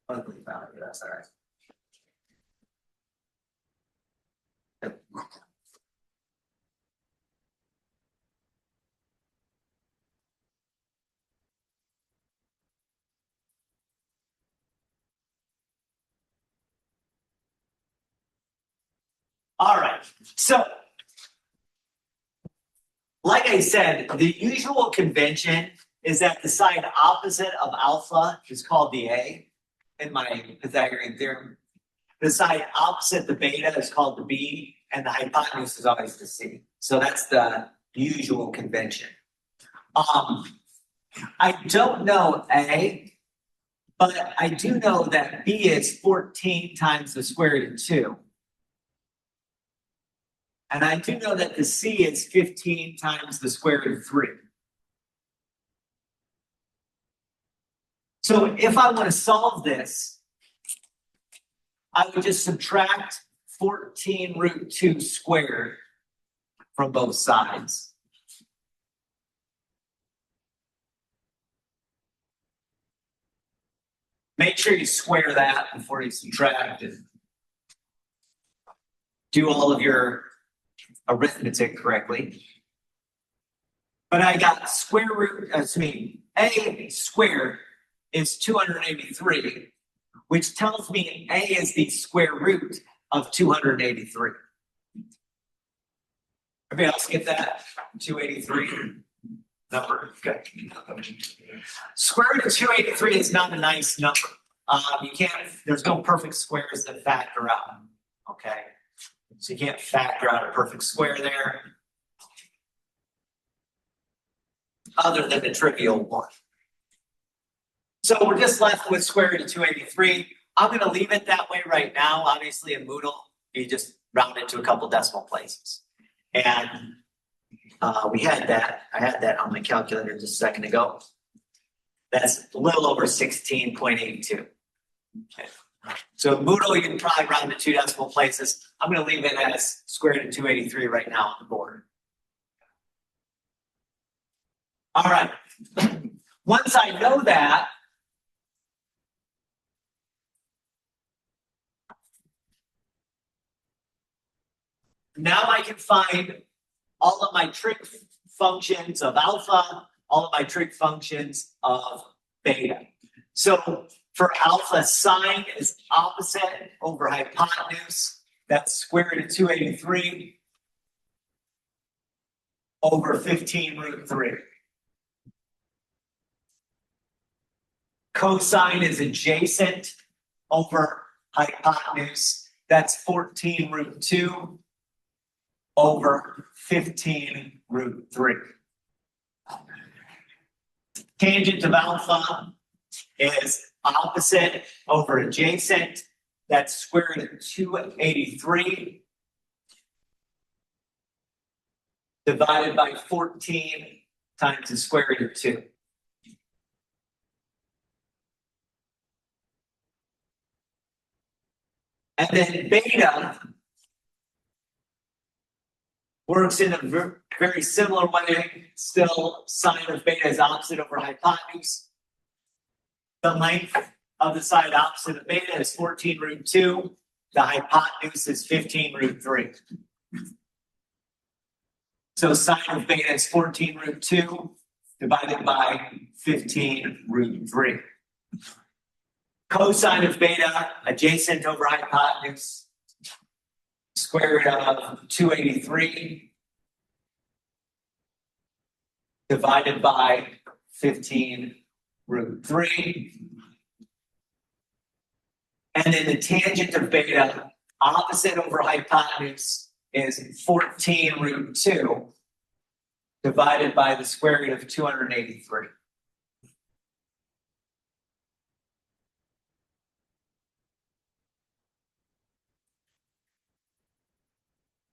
Ugly value, that's all right. All right, so like I said, the usual convention is that the side opposite of alpha is called the A in my Pythagorean theorem. The side opposite the beta is called the B, and the hypotenuse is always the C. So that's the usual convention. I don't know A, but I do know that B is 14 times the square root of 2. And I do know that the C is 15 times the square root of 3. So if I want to solve this, I would just subtract 14 root 2 squared from both sides. Make sure you square that before you subtract it. Do all of your arithmetic correctly. But I got square root, A squared is 283, which tells me A is the square root of 283. Everybody else get that? 283 number. Okay. Square root of 283 is not a nice number. You can't, there's no perfect squares that factor out. Okay. So you can't factor out a perfect square there. Other than the trivial one. So we're just left with square root of 283. I'm going to leave it that way right now. Obviously in Moodle, you just round it to a couple decimal places. And we had that. I had that on my calculator just a second ago. That's a little over 16.82. Okay. So in Moodle, you can probably round to 2 decimal places. I'm going to leave it as square root of 283 right now on the board. All right. Once I know that, now I can find all of my trig functions of alpha, all of my trig functions of beta. So for alpha, sine is opposite over hypotenuse. That's square root of 283 over 15 root 3. Cosine is adjacent over hypotenuse. That's 14 root 2 over 15 root 3. Tangent of alpha is opposite over adjacent. That's square root of 283 divided by 14 times the square root of 2. And then beta works in a very similar way. Still, sine of beta is opposite over hypotenuse. The length of the side opposite of beta is 14 root 2. The hypotenuse is 15 root 3. So sine of beta is 14 root 2 divided by 15 root 3. Cosine of beta, adjacent over hypotenuse, square root of 283 divided by 15 root 3. And then the tangent of beta, opposite over hypotenuse, is 14 root 2 divided by the square root of 283.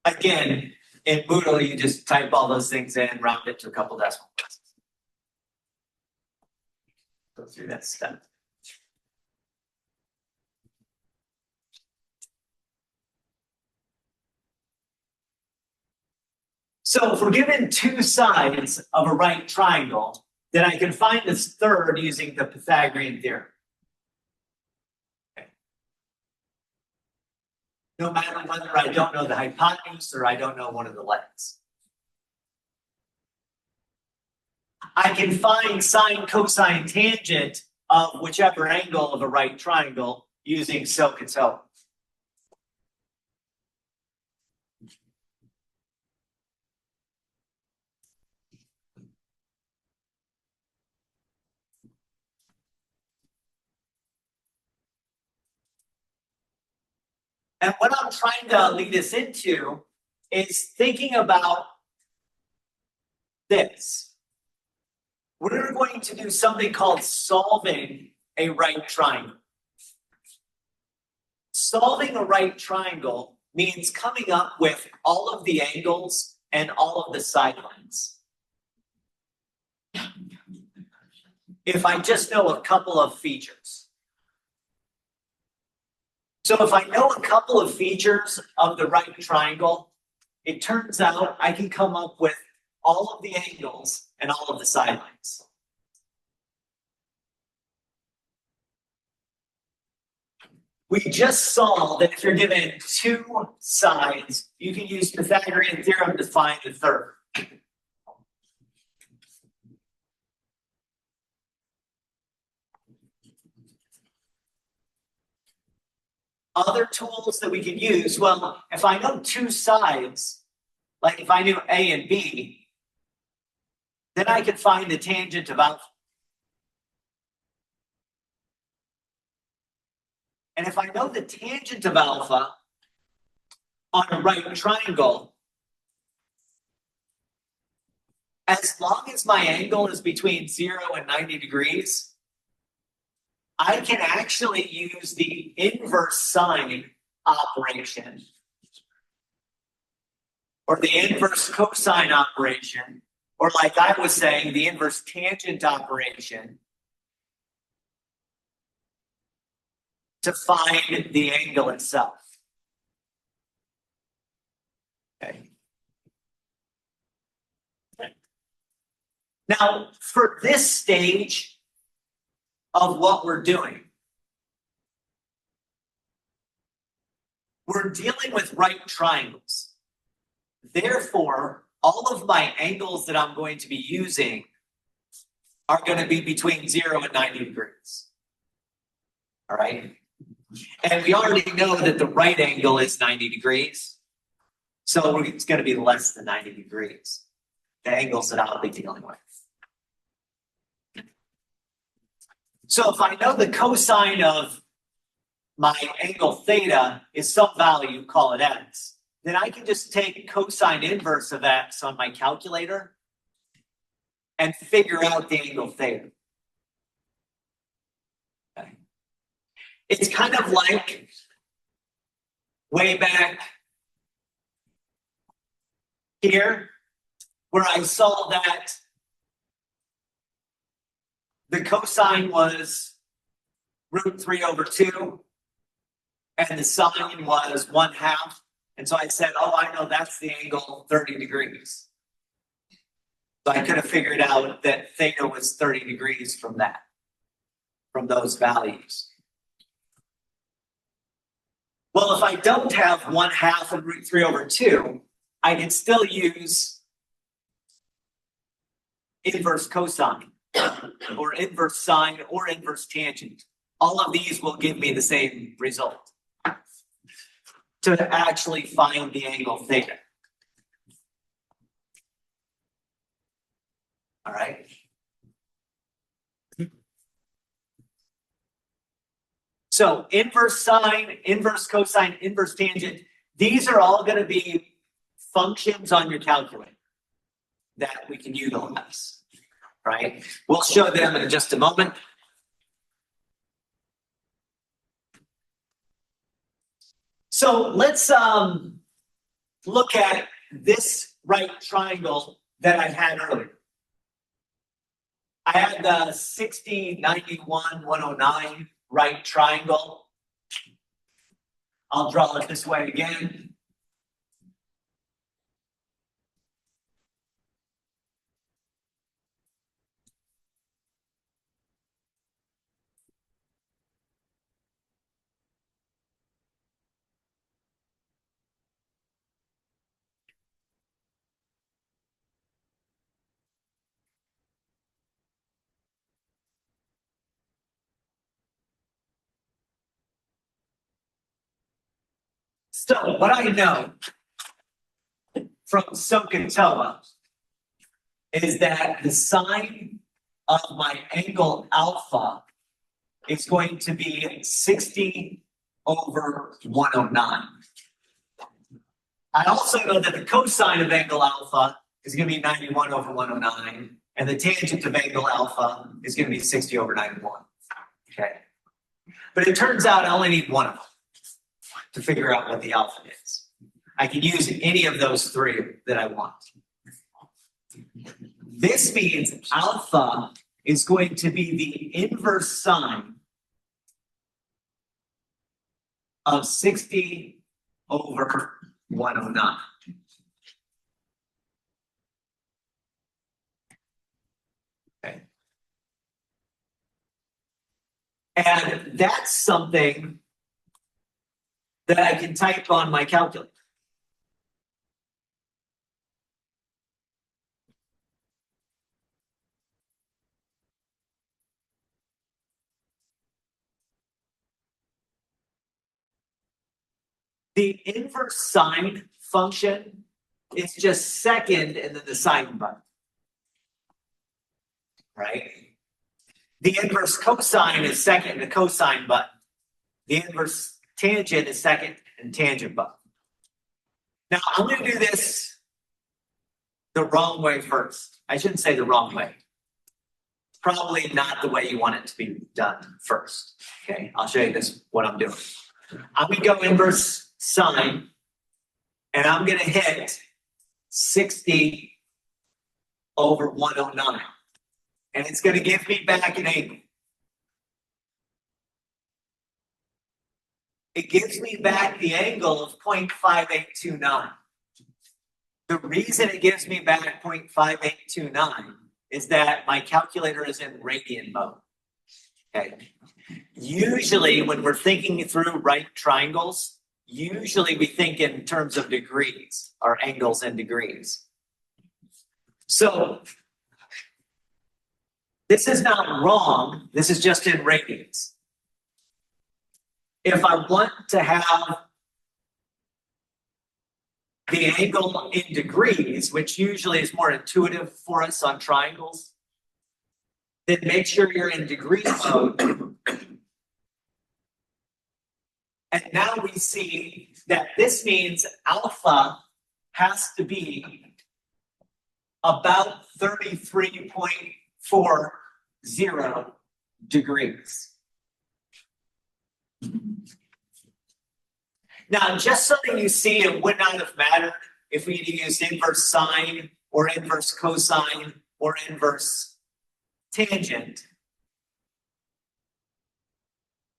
Again, in Moodle, you just type all those things in, round it to a couple decimal places. Go through that step. So if we're given 2 sides of a right triangle, then I can find this third using the Pythagorean theorem. No matter whether I don't know the hypotenuse or I don't know one of the legs. I can find sine, cosine, tangent of whichever angle of a right triangle using SOHCAHTOA. And what I'm trying to lead us into is thinking about this. we're going to do something called solving a right triangle. Solving a right triangle means coming up with all of the angles and all of the sidelines. If I just know a couple of features. So if I know a couple of features of the right triangle, it turns out I can come up with all of the angles and all of the sidelines. We just saw that if you're given two sides, you can use Pythagorean Theorem to find the third. Other tools that we can use, well, if I know two sides, like if I knew A and B, then I could find the tangent of alpha. And if I know the tangent of alpha on a right triangle, as long as my angle is between 0 and 90 degrees, I can actually use the inverse sine operation or the inverse cosine operation, or like I was saying, the inverse tangent operation to find the angle itself. Okay. Now, for this stage of what we're doing, we're dealing with right triangles. Therefore, all of my angles that I'm going to be using are going to be between 0 and 90 degrees. All right? And we already know that the right angle is 90 degrees. So it's going to be less than 90 degrees, the angles that I'll be dealing with. So if I know the cosine of my angle theta is some value, call it x, then I can just take cosine inverse of x on my calculator and figure out the angle theta. Okay. It's kind of like way back here where I saw that the cosine was √3/2 and the sine was 1/2. And so I said, oh, I know that's the angle 30 degrees. So I could have figured out that theta was 30 degrees from that, from those values. Well, if I don't have 1/2 of √3/2, I can still use inverse cosine or inverse sine or inverse tangent. All of these will give me the same result to actually find the angle theta. All right. So inverse sine, inverse cosine, inverse tangent, these are all going to be functions on your calculator that we can utilize. Right? We'll show them in just a moment. So let's look at this right triangle that I had earlier. I had the 60, 91, 109 right triangle. I'll draw it this way again. So what I know from SOHCAHTOA is that the sine of my angle alpha is going to be 60/109. I also know that the cosine of angle alpha is going to be 91/109, And the tangent of angle alpha is going to be 60 over 91. Okay. But it turns out I only need one of them to figure out what the alpha is. I can use any of those three that I want. This means alpha is going to be the inverse sine of 60 over 109. Okay. And that's something that I can type on my calculator. The inverse sine function is just second and then the sine button. Right? The inverse cosine is second and the cosine button. The inverse tangent is second and tangent button. Now I'm going to do this the wrong way first. I shouldn't say the wrong way. Probably not the way you want it to be done first. Okay, I'll show you this, what I'm doing. I'm going to go inverse sine, and I'm going to hit 60 over 109. And it's going to give me back an angle. It gives me back the angle of 0.5829. The reason it gives me back 0.5829 is that my calculator is in radian mode. Okay. Usually when we're thinking through right triangles, usually we think in terms of degrees, or angles and degrees. So this is not wrong, this is just in radians. If I want to have the angle in degrees, which usually is more intuitive for us on triangles, then make sure you're in degree mode. And now we see that this means alpha has to be about 33.40 degrees. Now, just so that you see, it would not have mattered if we had used inverse sine or inverse cosine or inverse tangent.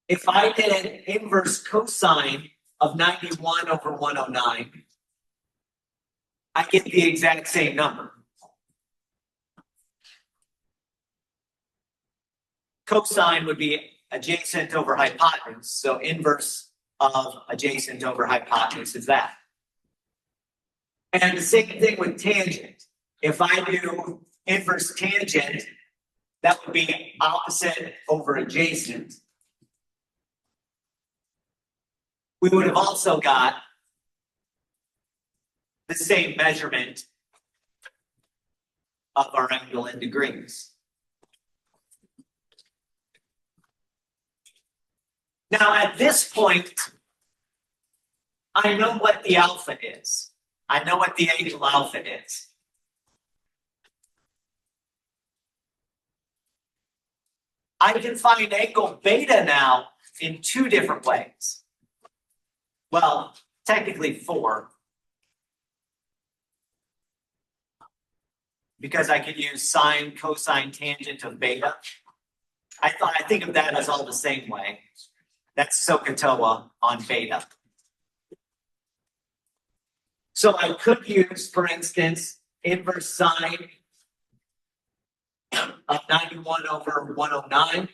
If I did an inverse cosine of 91 over 109, I get the exact same number. Cosine would be adjacent over hypotenuse, so inverse of adjacent over hypotenuse is that. And the same thing with tangent. If I do inverse tangent, that would be opposite over adjacent. We would have also got the same measurement of our angle in degrees. Now, at this point, I know what the alpha is. I know what the angle alpha is. I can find angle beta now in two different ways. Well, technically four. Because I could use sine, cosine, tangent of beta. I think of that as all the same way. That's SOHCAHTOA on beta. So I could use, for instance, inverse sine of 91 over 109.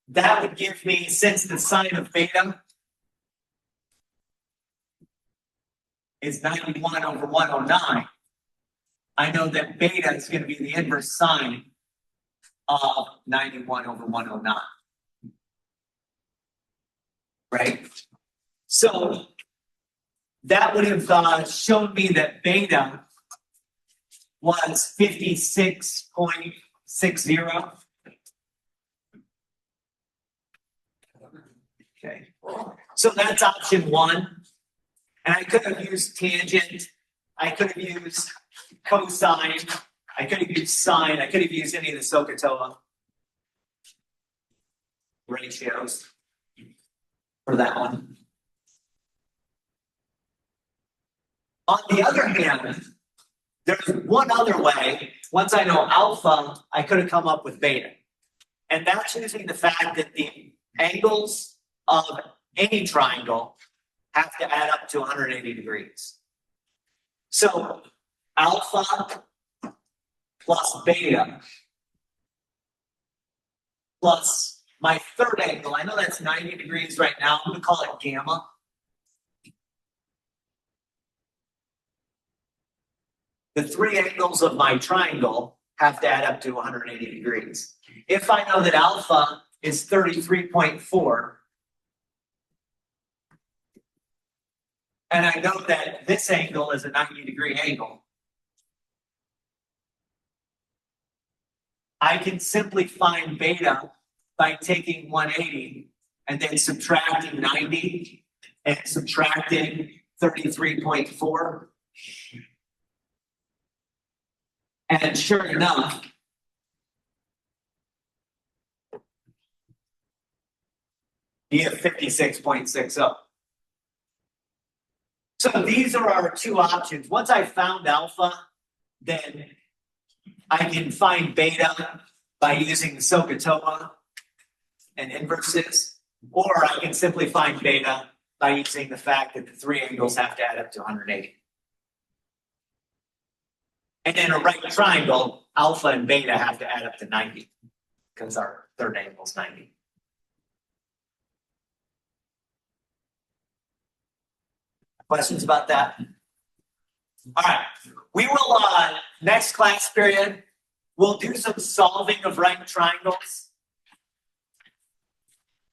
That would give me, since the sine of beta is 91 over 109, I know that beta is going to be the inverse sine of 91 over 109. Right? So that would have shown me that beta was 56.60. Okay. So that's option one. And I could have used tangent. I could have used cosine. I could have used sine. I could have used any of the SOHCAHTOA ratios for that one. On the other hand, there's one other way. Once I know alpha, I could have come up with beta. And that's using the fact that the angles of any triangle have to add up to 180 degrees. So alpha plus beta plus my third angle. I know that's 90 degrees right now. I'm going to call it gamma. The three angles of my triangle have to add up to 180 degrees. If I know that alpha is 33.4, and I know that this angle is a 90-degree angle, I can simply find beta by taking 180 and then subtracting 90 and subtracting 33.4. And sure enough, you have 56.60. So these are our two options. Once I found alpha, then I can find beta by using the SOHCAHTOA and inverses, or I can simply find beta by using the fact that the three angles have to add up to 180. And in a right triangle, alpha and beta have to add up to 90 because our third angle is 90. Questions about that? All right, we will, next class period, we'll do some solving of right triangles.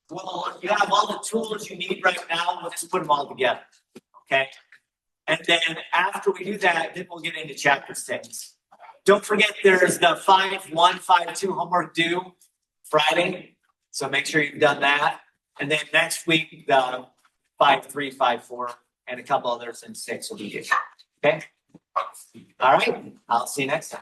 Well, you have all the tools you need right now, we'll just put them all together, okay? And then after we do that, then we'll get into chapter 6. Don't forget there's the 5-1, 5-2 homework due Friday. So make sure you've done that. And then next week, the 5-3, 5-4, and a couple others in 6 will be due. Okay? All right. I'll see you next time.